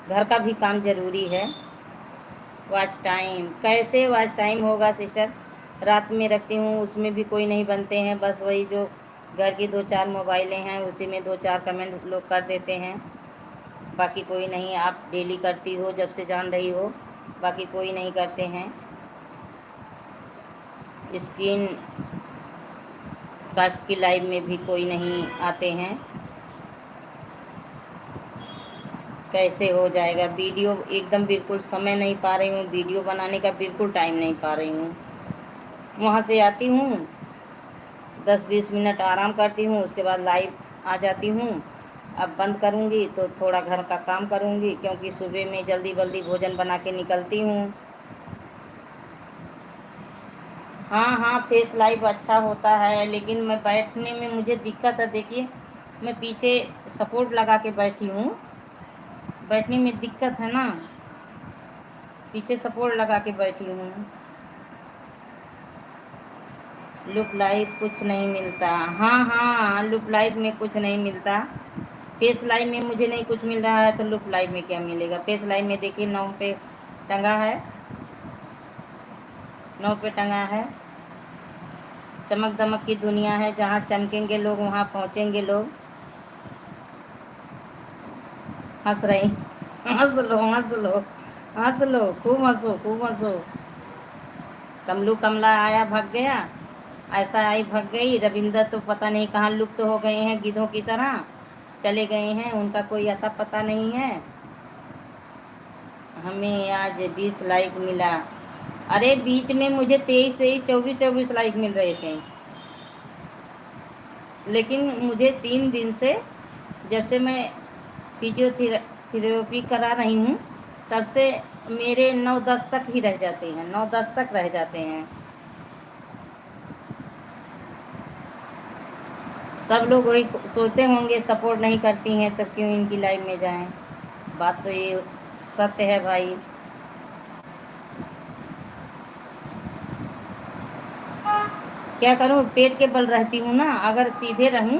[SPEAKER 1] घर का भी काम ज़रूरी है। वॉच टाइम कैसे वॉच टाइम होगा सिस्टर? रात में रखती हूँ, उसमें भी कोई नहीं बनते हैं, बस वही जो घर की 2-4 मोबाइलें हैं उसी में 2-4 कमेंट लोग कर देते हैं, बाकी कोई नहीं। आप डेली करती हो जब से जान रही हो, बाकी कोई नहीं करते हैं। स्क्रीन कास्ट की लाइव में भी कोई नहीं आते हैं। कैसे हो जाएगा? वीडियो एकदम बिल्कुल समय नहीं पा रही हूँ, वीडियो बनाने का बिल्कुल टाइम नहीं पा रही हूँ। वहाँ से आती हूँ, 10-20 मिनट आराम करती हूँ, उसके बाद लाइव आ जाती हूँ। अब बंद करूँगी तो थोड़ा घर का काम करूँगी, क्योंकि सुबह में जल्दी जल्दी भोजन बना के निकलती हूँ। हाँ हाँ, फेस लाइव अच्छा होता है, लेकिन मैं बैठने में मुझे दिक्कत है। देखिए, मैं पीछे सपोर्ट लगा के बैठी हूँ, बैठने में दिक्कत है ना, पीछे सपोर्ट लगा के बैठी हूँ। लुक लाइव कुछ नहीं मिलता। हाँ हाँ, लुक लाइव में कुछ नहीं मिलता। फेस लाइव में मुझे नहीं कुछ मिल रहा है तो लुक लाइव में क्या मिलेगा? फेस लाइव में देखिए 9 पे टंगा है, 9 पे टंगा है। चमक दमक की दुनिया है, जहाँ चमकेंगे लोग वहाँ पहुँचेंगे लोग। हंस रही? हंस लो हंस लो हंस लो, खूब हंसो खूब हंसो। कमलू कमला आया भाग गया, ऐसा आई भाग गई। रविंदर तो पता नहीं कहाँ लुप्त हो गए हैं, गिद्धों की तरह चले गए हैं, उनका कोई अता पता नहीं है। हमें आज 20 लाइक मिला। अरे बीच में मुझे 23-23, 24-24 लाइक मिल रहे थे, लेकिन मुझे 3 दिन से, जब से मैं फिजियोथेरेपी करा रही हूँ, तब से मेरे 9-10 तक ही रह जाते हैं, 9-10 तक रह जाते हैं। सब लोग वही सोचते होंगे सपोर्ट नहीं करती हैं तो क्यों इनकी लाइफ में जाएं। बात तो ये सत्य है भाई। क्या करूं, पेट के बल रहती हूँ ना, अगर सीधे रहूं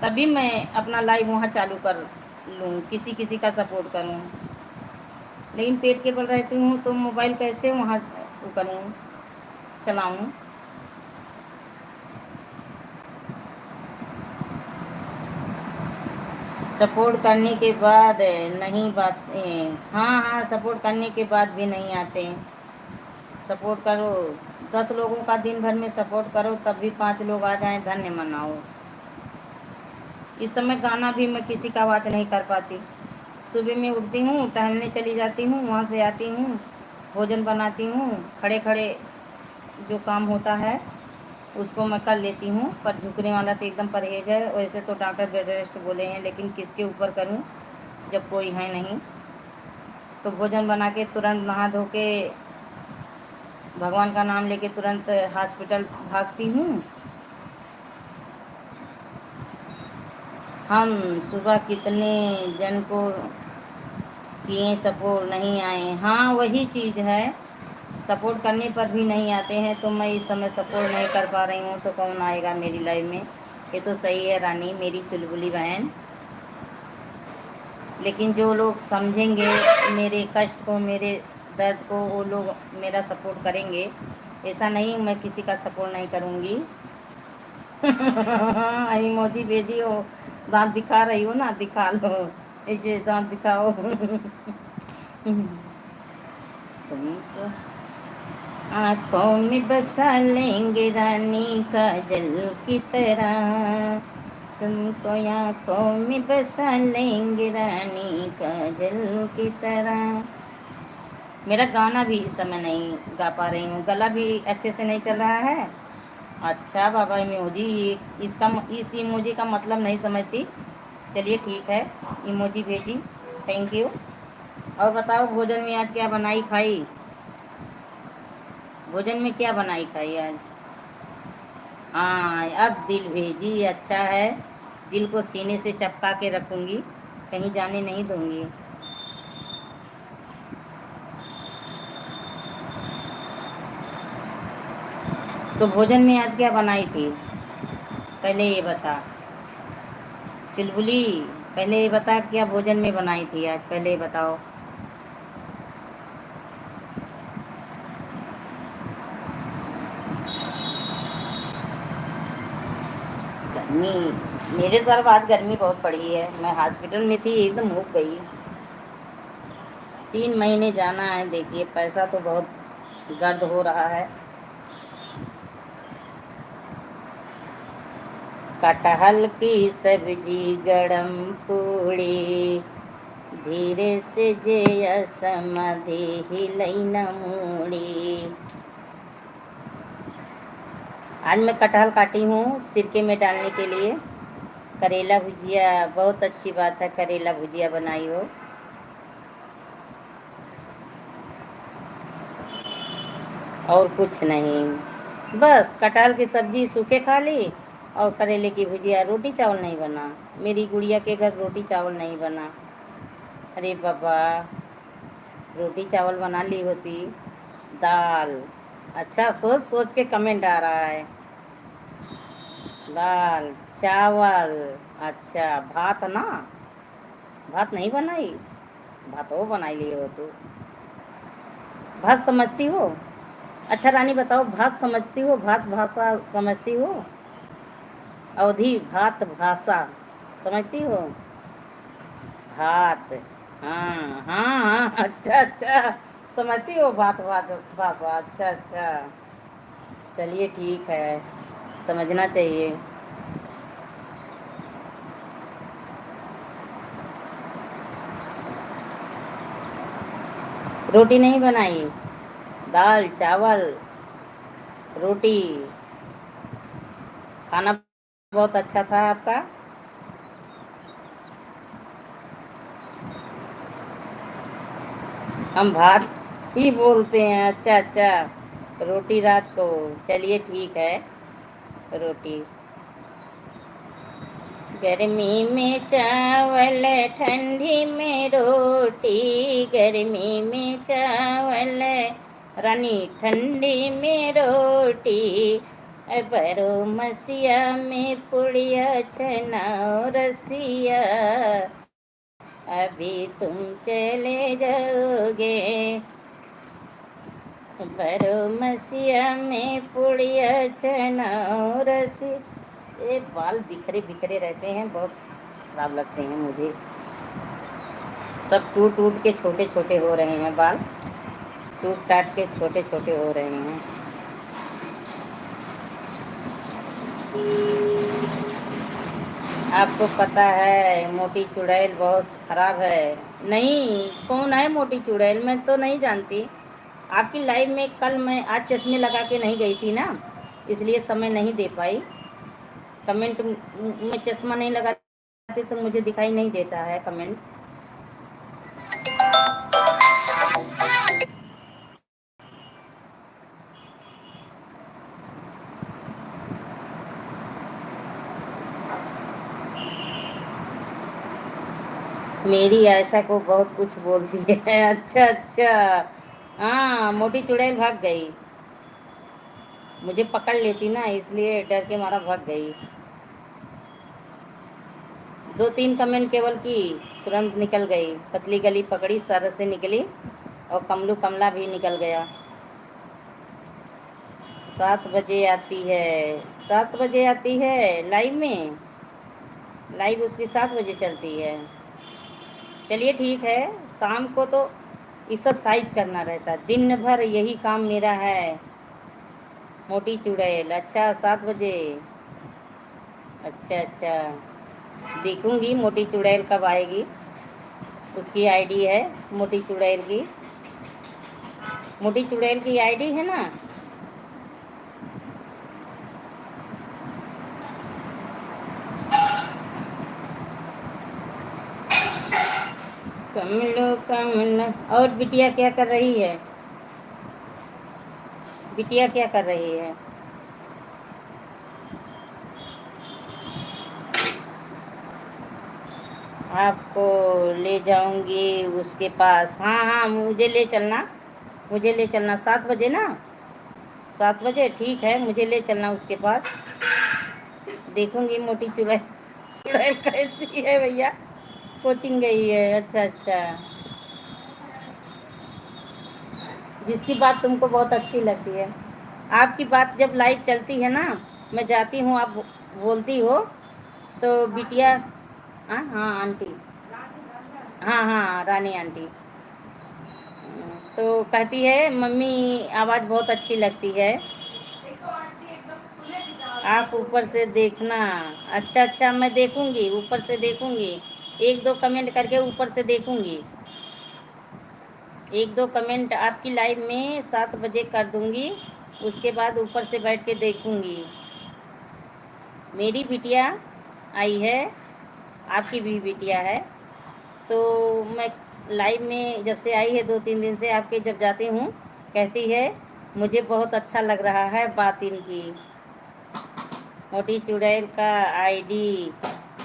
[SPEAKER 1] तभी मैं अपना लाइव वहाँ चालू कर लूँ, किसी किसी का सपोर्ट करूँ, लेकिन पेट के बल रहती हूँ तो मोबाइल कैसे वहाँ वो करूँ, चलाऊँ। सपोर्ट करने के बाद नहीं बात, हाँ हाँ, सपोर्ट करने के बाद भी नहीं आते हैं। सपोर्ट करो, 10 लोगों का दिन भर में सपोर्ट करो तब भी 5 लोग आ जाएं, धन्य मनाओ। इस समय गाना भी मैं किसी का आवाज़ नहीं कर पाती। सुबह में उठती हूँ, टहलने चली जाती हूँ, वहाँ से आती हूँ, भोजन बनाती हूँ, खड़े खड़े जो काम होता है उसको मैं कर लेती हूँ, पर झुकने वाला तो एकदम परहेज है। वैसे तो डॉक्टर बेड रेस्ट बोले हैं, लेकिन किसके ऊपर करूँ जब कोई है नहीं। तो भोजन बना के तुरंत नहा धो के भगवान का नाम लेके तुरंत हॉस्पिटल भागती हूँ। हम सुबह कितने जन को किए सपोर्ट, नहीं आए। हाँ वही चीज़ है, सपोर्ट करने पर भी नहीं आते हैं, तो मैं इस समय सपोर्ट नहीं कर पा रही हूँ तो कौन आएगा मेरी लाइफ में? ये तो सही है रानी, मेरी चुलबुली बहन। लेकिन जो लोग समझेंगे मेरे कष्ट को, मेरे दर्द को, वो लोग मेरा सपोर्ट करेंगे। ऐसा नहीं मैं किसी का सपोर्ट नहीं करूँगी। इमोजी भेजी हो, दांत दिखा रही हो ना, दिखा लो, ऐसे दांत दिखाओ। तुमको आँखों में बसा लेंगे रानी काजल की तरह, तुमको आँखों में बसा लेंगे रानी काजल की तरह। मेरा गाना भी इस समय नहीं गा पा रही हूँ, गला भी अच्छे से नहीं चल रहा है। अच्छा बाबा इमोजी, इस इमोजी का मतलब नहीं समझती। चलिए ठीक है, इमोजी भेजी, थैंक यू। और बताओ भोजन में आज क्या बनाई खाई? भोजन में क्या बनाई खाई आज? हाँ अब दिल भेजी, अच्छा है। दिल को सीने से चपका के रखूँगी, कहीं जाने नहीं दूँगी। तो भोजन में आज क्या बनाई थी, पहले ये बता। चुलबुली, पहले ये बता क्या भोजन में बनाई थी आज, पहले ये बताओ। गर्मी, मेरे तरफ आज गर्मी बहुत पड़ी है। मैं हॉस्पिटल में थी, एकदम उब गई। 3 महीने जाना है, देखिए पैसा तो बहुत गर्द हो रहा है। कटहल की सब्जी गरम पूड़ी, धीरे से जे समधि हिलई न मूड़ी। आज मैं कटहल काटी हूँ सिरके में डालने के लिए। करेला भुजिया, बहुत अच्छी बात है, करेला भुजिया बनाई हो। और कुछ नहीं, बस कटहल की सब्जी सूखे खा ली और करेले की भुजिया। रोटी चावल नहीं बना, मेरी गुड़िया के घर रोटी चावल नहीं बना। अरे बाबा, रोटी चावल बना ली होती। दाल, अच्छा सोच सोच के कमेंट आ रहा है। दाल चावल, अच्छा भात ना, भात नहीं बनाई, भात वो बनाई ली हो तू। भात समझती हो? अच्छा रानी बताओ, भात समझती हो, भात भाषा समझती हो? अवधि भात भाषा समझती हो? भात, हाँ हाँ हाँ, अच्छा अच्छा, समझती हो भात भाषा, अच्छा अच्छा, चलिए ठीक है, समझना चाहिए। रोटी नहीं बनाई, दाल चावल रोटी। खाना बहुत अच्छा था आपका। हम भात ही बोलते हैं, अच्छा अच्छा, रोटी रात को, चलिए ठीक है, रोटी। गर्मी में चावल, ठंडी में रोटी, गर्मी में चावल रानी, ठंडी में रोटी, बरो मसिया में पुड़िया छना रसिया, अभी तुम चले जाओगे, बरो मसिया में पुड़िया छना रसी। ये बाल बिखरे बिखरे रहते हैं, बहुत खराब लगते हैं मुझे। सब टूट टूट के छोटे छोटे हो रहे हैं बाल, टूट टाट के छोटे छोटे हो रहे हैं। आपको पता है मोटी चुड़ैल बहुत खराब है। नहीं, कौन है मोटी चुड़ैल, मैं तो नहीं जानती। आपकी लाइव में कल मैं आज चश्मे लगा के नहीं गई थी ना, इसलिए समय नहीं दे पाई। कमेंट में चश्मा नहीं लगाती तो मुझे दिखाई नहीं देता है कमेंट। मेरी आयशा को बहुत कुछ बोलती है, अच्छा अच्छा, हाँ मोटी चुड़ैल भाग गई, मुझे पकड़ लेती ना, इसलिए डर के मारा भाग गई। 2-3 कमेंट केवल की, तुरंत निकल गई। पतली गली पकड़ी, सर से निकली और कमलू कमला भी निकल गया। 7 बजे आती है, 7 बजे आती है लाइव में, लाइव उसकी 7 बजे चलती है। चलिए ठीक है, शाम को तो एक्सरसाइज करना रहता है, दिन भर यही काम मेरा है। मोटी चुड़ैल, अच्छा 7 बजे, अच्छा अच्छा, देखूंगी मोटी चुड़ैल कब आएगी। उसकी आईडी है मोटी चुड़ैल की, मोटी चुड़ैल की आईडी है ना। कमलो कमला, और बिटिया क्या कर रही है, बिटिया क्या कर रही है? आपको ले जाऊंगी उसके पास, हाँ हाँ मुझे ले चलना, मुझे ले चलना 7 बजे ना, 7 बजे ठीक है, मुझे ले चलना उसके पास। देखूंगी मोटी चुड़ैल चुड़ैल कैसी है भैया। कोचिंग गई है, अच्छा अच्छा। जिसकी बात तुमको बहुत अच्छी लगती है। आपकी बात जब लाइव चलती है ना, मैं जाती हूँ, आप बोलती हो तो बिटिया। हाँ हाँ आंटी। हाँ हाँ रानी आंटी। तो कहती है मम्मी आवाज़ बहुत अच्छी लगती है। आप ऊपर से देखना। अच्छा अच्छा, मैं देखूंगी, ऊपर से देखूंगी। 1-2 कमेंट करके ऊपर से देखूंगी। 1-2 कमेंट आपकी लाइव में 7 बजे कर दूंगी। उसके बाद ऊपर से बैठ के देखूंगी। मेरी बिटिया आई है, आपकी भी बिटिया है। तो मैं लाइव में जब से आई है 2-3 दिन से, आपके जब जाती हूँ कहती है मुझे बहुत अच्छा लग रहा है बात इनकी। मोटी चुड़ैल का आईडी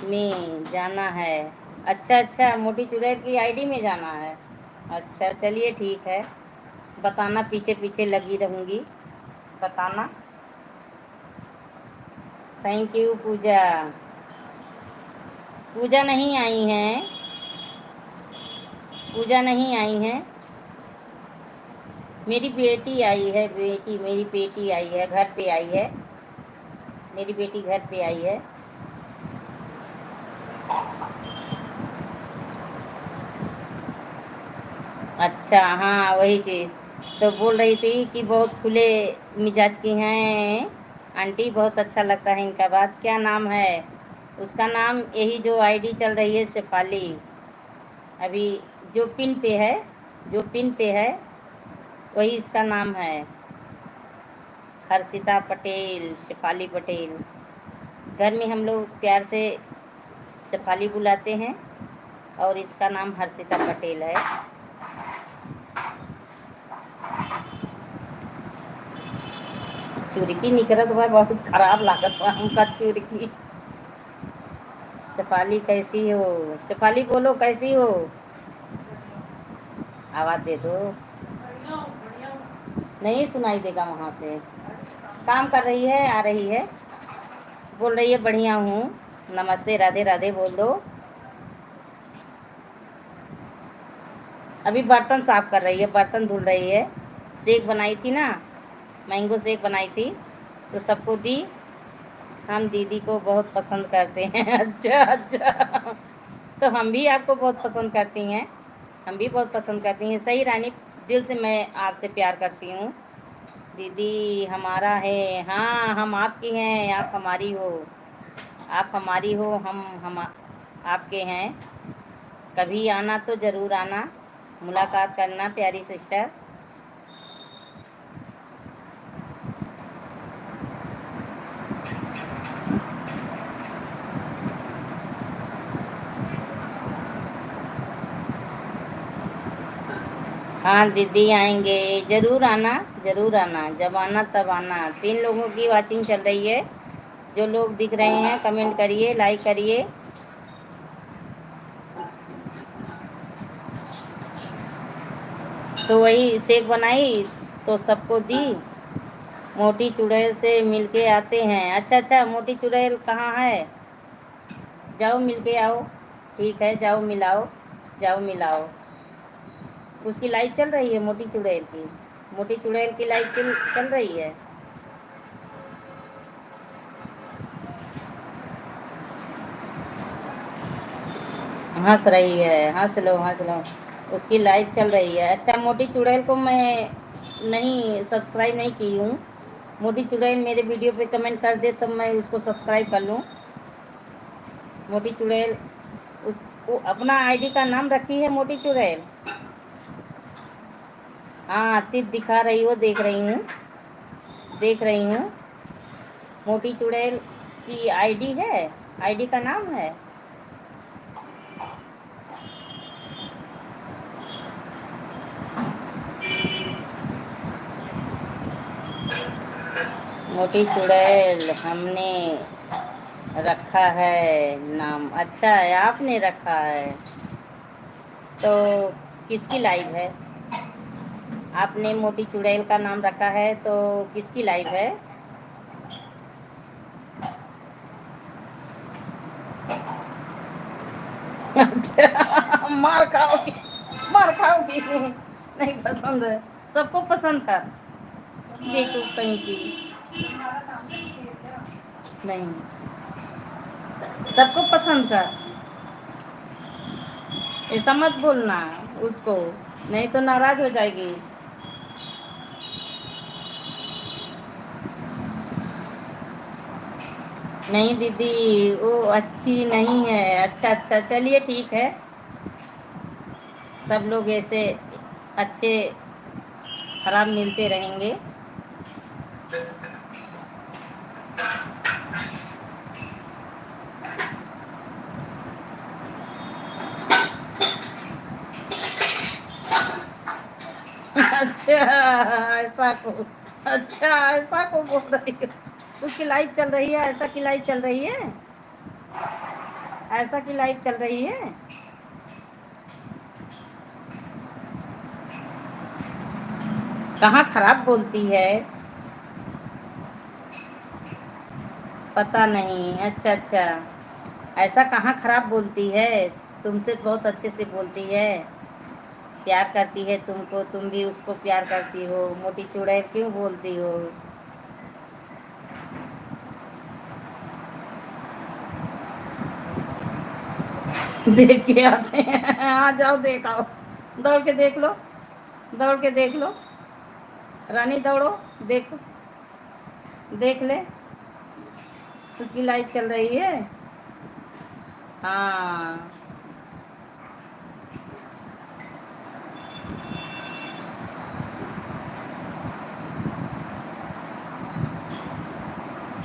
[SPEAKER 1] में जाना है। अच्छा अच्छा, मोटी चुड़ैल की आईडी में जाना है। अच्छा चलिए ठीक है, बताना, पीछे पीछे लगी रहूँगी, बताना। थैंक यू पूजा। पूजा नहीं आई हैं, पूजा नहीं आई हैं। मेरी बेटी आई है, बेटी, मेरी बेटी आई है, घर पे आई है। मेरी बेटी घर पे आई है। अच्छा हाँ वही चीज़ तो बोल रही थी कि बहुत खुले मिजाज की हैं आंटी, बहुत अच्छा लगता है इनका बात। क्या नाम है उसका? नाम यही जो आईडी चल रही है शेफाली, अभी जो पिन पे है, जो पिन पे है वही इसका नाम है, हर्षिता पटेल, शेफाली पटेल। घर में हम लोग प्यार से शेफाली बुलाते हैं और इसका नाम हर्षिता पटेल है। चुरकी निकलत बा, बहुत खराब लागत बा हमका चुरकी। शेफाली कैसी हो? शेफाली बोलो कैसी हो? आवाज़ दे दो। नहीं सुनाई देगा वहाँ से। काम कर रही है, आ रही है, बोल रही है बढ़िया हूँ, नमस्ते राधे राधे बोल दो। अभी बर्तन साफ कर रही है, बर्तन धुल रही है। शेक बनाई थी ना, मैंगो शेक बनाई थी तो सबको दी। हम दीदी को बहुत पसंद करते हैं। अच्छा अच्छा, तो हम भी आपको बहुत पसंद करती हैं, हम भी बहुत पसंद करती हैं। सही रानी, दिल से मैं आपसे प्यार करती हूँ। दीदी हमारा है, हाँ हम आपकी हैं, आप हमारी हो, आप हमारी हो, हम आपके हैं। कभी आना तो ज़रूर आना, मुलाकात करना प्यारी सिस्टर। हाँ दीदी आएंगे, ज़रूर आना, ज़रूर आना, जब आना तब आना। 3 लोगों की वाचिंग चल रही है, जो लोग दिख रहे हैं कमेंट करिए, लाइक करिए। तो वही शेक बनाई तो सबको दी। मोटी चुड़ैल से मिलके आते हैं। अच्छा अच्छा, मोटी चुड़ैल कहाँ है? जाओ मिल के आओ। ठीक है जाओ मिलाओ, जाओ मिलाओ। उसकी लाइव चल रही है मोटी चुड़ैल की, मोटी चुड़ैल की लाइव चल रही है। हंस रही है, हंस लो हंस लो, उसकी लाइव चल रही है। अच्छा, मोटी चुड़ैल को मैं नहीं सब्सक्राइब नहीं की हूँ। मोटी चुड़ैल मेरे वीडियो पे कमेंट कर दे तब मैं उसको सब्सक्राइब कर लूँ। मोटी चुड़ैल उस वो अपना आईडी का नाम रखी है मोटी चुड़ैल। हाँ तित दिखा रही हो, देख रही हूँ, देख रही हूँ। मोटी चुड़ैल की आईडी है, आईडी का नाम है। मोटी चुड़ैल हमने रखा है नाम। अच्छा है, आपने रखा है। तो किसकी लाइव है? आपने मोटी चुड़ैल का नाम रखा है तो किसकी लाइव है? अच्छा, मार खाओगी, मार खाओगी, नहीं पसंद है, सबको पसंद था, देखो कहीं की
[SPEAKER 2] तुम्हारा नाम नहीं है क्या?
[SPEAKER 1] नहीं, सबको पसंद था, ऐसा मत बोलना उसको, नहीं तो नाराज हो जाएगी। नहीं दीदी, वो अच्छी नहीं है। अच्छा अच्छा, चलिए ठीक है, सब लोग ऐसे अच्छे खराब मिलते रहेंगे। अच्छा, ऐसा को, अच्छा ऐसा को बोल रही है, उसकी लाइव चल रही है, ऐसा की लाइव चल रही है, ऐसा की लाइव चल रही है। कहाँ खराब बोलती है? पता नहीं, अच्छा अच्छा, ऐसा कहाँ खराब बोलती है? तुमसे बहुत अच्छे से बोलती है, प्यार करती है तुमको, तुम भी उसको प्यार करती हो, मोटी चुड़ैल क्यों बोलती हो? देख के आते हैं, आ जाओ देख आओ, दौड़ के देख लो, दौड़ के देख लो, रानी दौड़ो, देखो, देख ले, उसकी लाइव चल रही है। हाँ,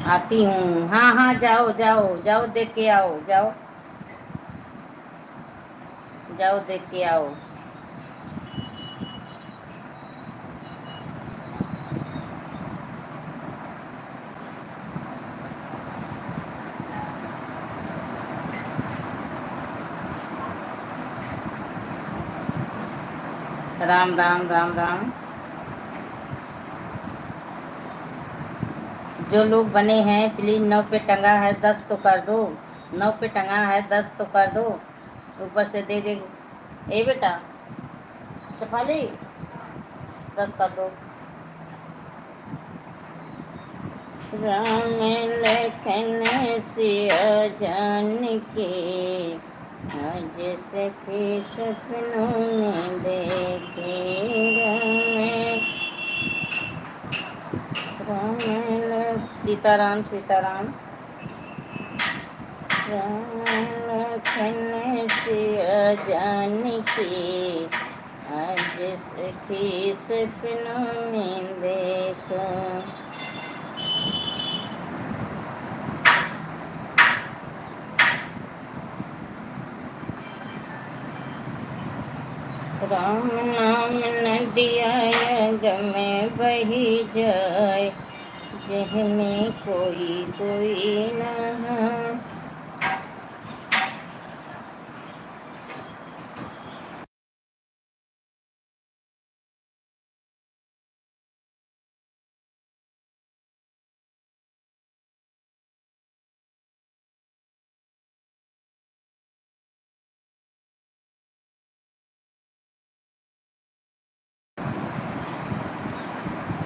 [SPEAKER 1] आती हूँ, हाँ हाँ, जाओ जाओ जाओ, देख के आओ, जाओ जाओ, देख के आओ। राम राम राम राम। जो लोग बने हैं प्लीज, 9 पे टंगा है 10 तो कर दो, 9 पे टंगा है 10 तो कर दो, ऊपर से दे दे। ए बेटा शेफाली, 10 कर दो। राम लखन सिया जान के, आज सखी सपनों में देखे, राम राम सीताराम सीताराम, लखन सिया जान की, आज सखी सपनों में देखा। राम नाम नदिया में बही जाए, जिसमें कोई कोई ना।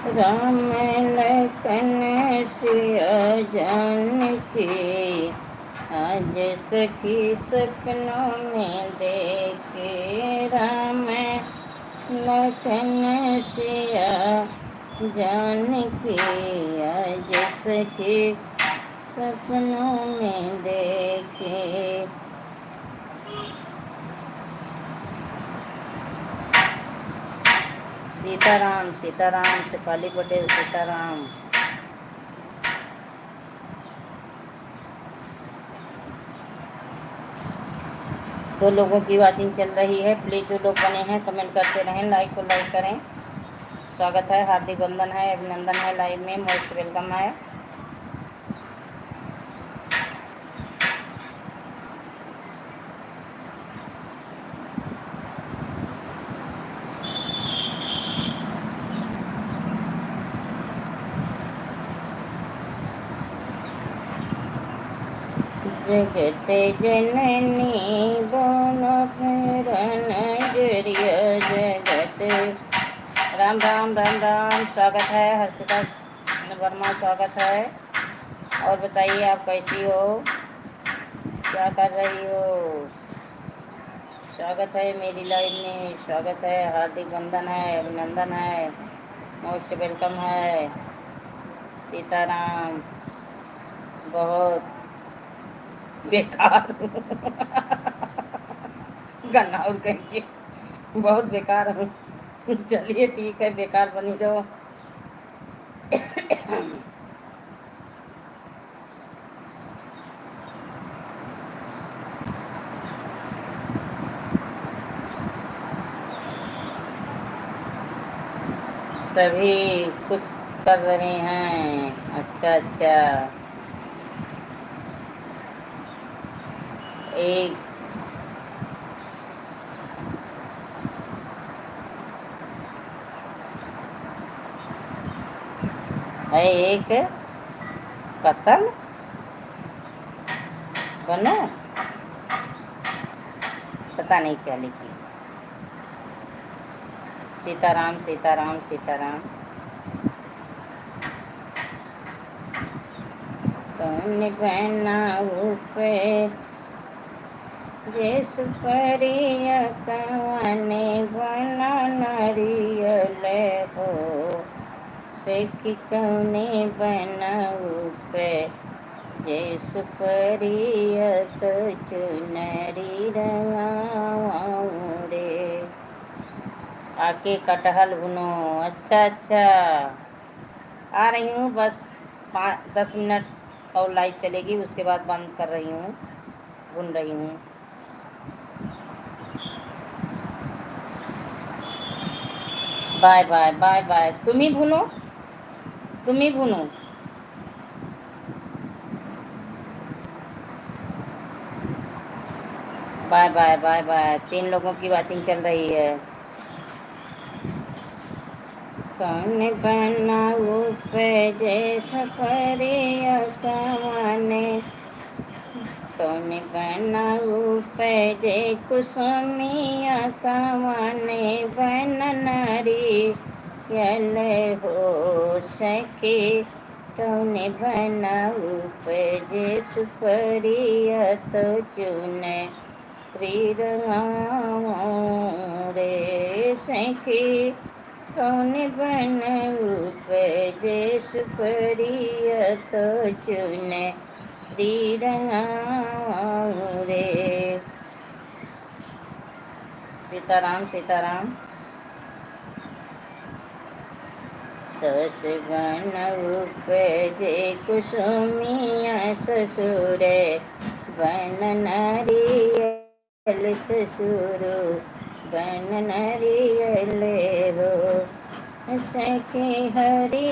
[SPEAKER 1] राम लखन सिया जान के, आज सखी सपनों में देखे, राम लखन सिया जान के, आज सखी सपनों में देखे। सीताराम सीताराम, शेफाली पटेल सीताराम। दो लोगों की वाचिंग चल रही है, प्लीज जो लोग बने हैं कमेंट करते रहें, लाइक को लाइक करें। स्वागत है, हार्दिक वंदन है, अभिनंदन है, लाइव में मोस्ट वेलकम है। जगत जननी दोनों नजरिया जगत। राम राम राम राम। स्वागत है हर्षिता वर्मा, स्वागत है। और बताइए आप कैसी हो, क्या कर रही हो? स्वागत है मेरी लाइव में, स्वागत है, हार्दिक वंदन है, अभिनंदन है, मोस्ट वेलकम है। सीताराम। बहुत बेकार गन्ना और कहेंगे बहुत बेकार हूँ। चलिए ठीक है, बेकार बनी रहो। सभी कुछ कर रहे हैं। अच्छा अच्छा। एक है, एक कतल बनो, पता नहीं क्या लिखी। सीताराम सीताराम सीताराम। कौन बना पे जैस परिया कवाने बना नारियल हो से कि कौने बनाऊ पे जैस परिया तो चुनरी रंगाऊं रे। आके कटहल भुनो। अच्छा अच्छा, आ रही हूँ बस 5-10 मिनट और लाइव चलेगी, उसके बाद बंद कर रही हूँ, भून रही हूँ। Bye bye bye bye. तुम ही भूनो, तुम ही भूनो। Bye bye bye bye. 3 लोगों की वाचिंग चल रही है। कौन बनाऊ पे जैसा परिया कवाने, कौन बनाऊ पे जे कुसुमिया कवाने बन नारी यल हो सके। कौन बनाऊ पे जे सुपरिया तो चुने प्रियराऊं रे सखी। कौन बनाऊ पे जे सुपरिया तो चुने प्रियराऊं रे। सीताराम सीताराम। सस बनऊ पे जे कुसुमिया ससुरे बन नारियल ससुर बन नारियल हो सखी। हरि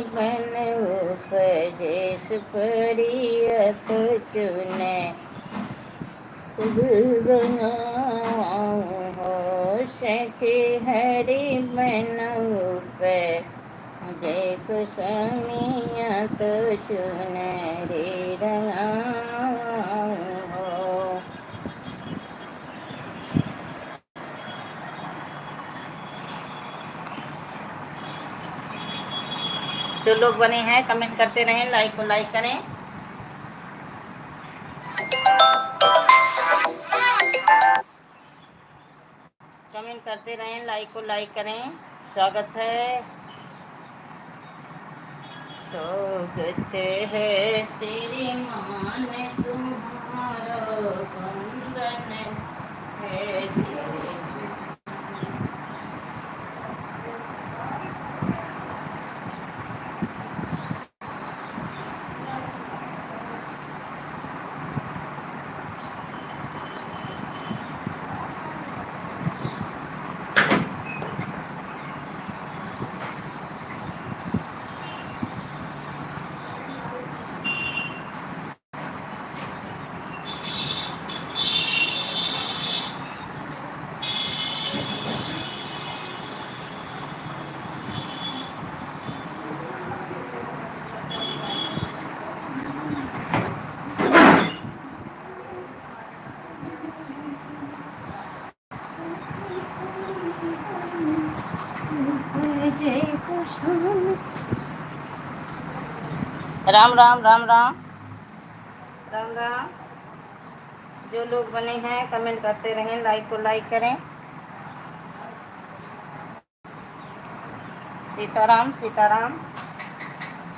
[SPEAKER 1] बन उपजेश परियत चुने हो सखी। हरि बन जय कुसुमिया तो चुनरी रंगाऊं हो। जो लोग बने हैं कमेंट करते रहें, लाइक को लाइक करें। कमेंट करते रहें, लाइक को लाइक करें। स्वागत है, स्वागत है श्रीमान तुम्हारा, वंदन है श्री। राम राम राम राम राम राम। जो लोग बने हैं कमेंट करते रहें, लाइक को लाइक करें। सीताराम सीताराम।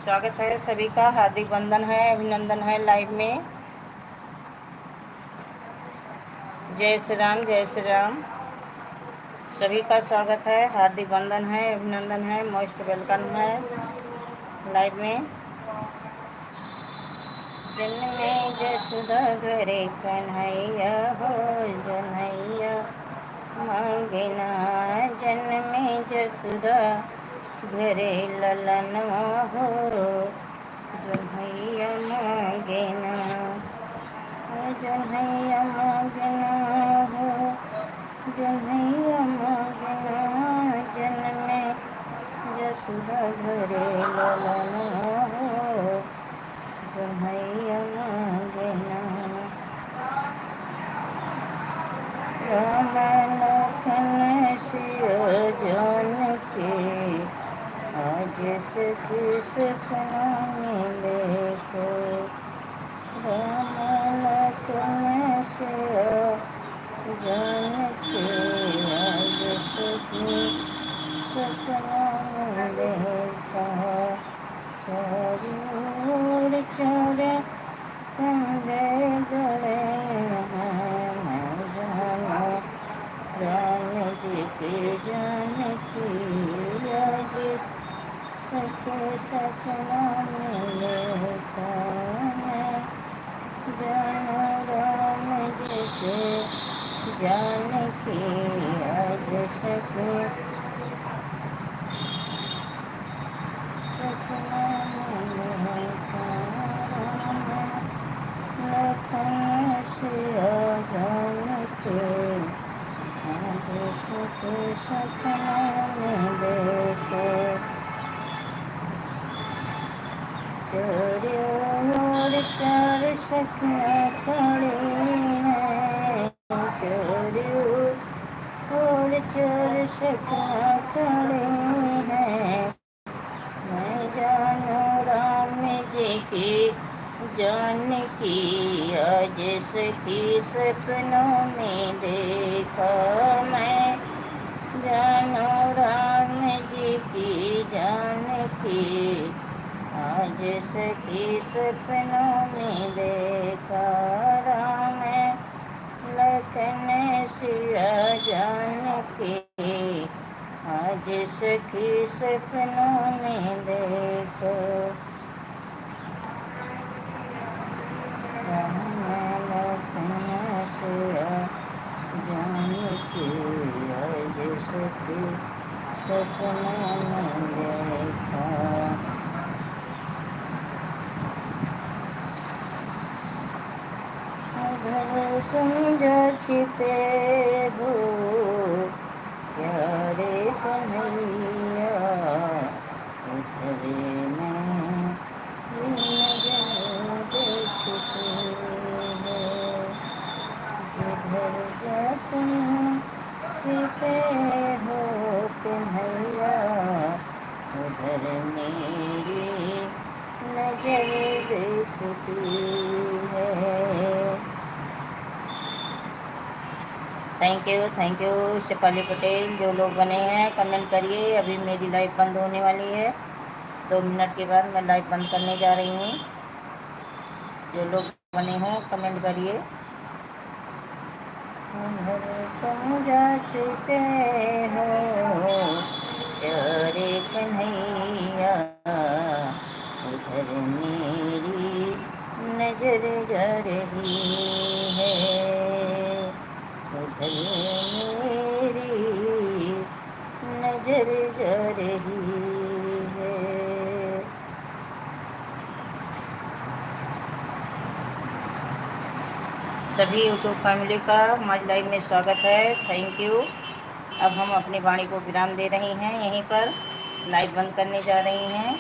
[SPEAKER 1] स्वागत है सभी का, हार्दिक वंदन है, अभिनंदन है लाइव में। जय श्री राम जय श्री राम। सभी का स्वागत है, हार्दिक वंदन है, अभिनंदन है, मोस्ट वेलकम है लाइव में। जन्मे जसोदा घरे कन्हैया हो जनैया मांगना। जन्मे जसोदा घरे ललनवा हो जनैया मांगना। जनैया मांगना हो जनैया मांगना। जन्मे जसोदा घरे ललनवा हो जनैया मांगना। राम लखन सिया जानकी आज सखी सपना में देखो। राम लखन सिया जानकी आज सखी सपना में देखो। चारों ओर चारे कंधे गड़े हैं जाना। राम जी की जानकी आज सखी सपना में देखा मैं जाना। राम जी की जानकी आज सखी सपना में देखा। लखन सिया जानकी आज सखी सपना में देखो। चारों ओर चार सखियाँ खड़ी हैं। चारों ओर चार सखियाँ खड़ी हैं। मैं जानू राम जी की जानकी आज सखी सपनों में देखा। मैं जानू राम जी की जानकी आज सखी सपनों में देखा। राम लखन सिया जानकी आज सखी सपनों में देखो। राम लखन सिया जानकी आज सखी सपनों में देखा। उधर तुम जो छिपे हो प्यारे कन्हैया उधर मैं नजर देखती है। जिधर जा तुम छिपे हो कन्हैया उधर मेरी नजर देखती है। Thank you Shefali Patel. जो लोग बने हैं कमेंट करिए। अभी मेरी लाइव बंद होने वाली है, 2 मिनट के बाद मैं लाइव बंद करने जा रही हूँ। जो लोग बने हों कमेंट करिए। तुम जाचते हो प्यारे कन्हैया उधर मेरी नजर जा रही है। उधर मेरी नजर जा रही है। सभी यूट्यूब फैमिली का हमारी लाइव में स्वागत है। Thank you. अब हम अपनी वाणी को विराम दे रही हैं, यहीं पर लाइव बंद करने जा रही हैं।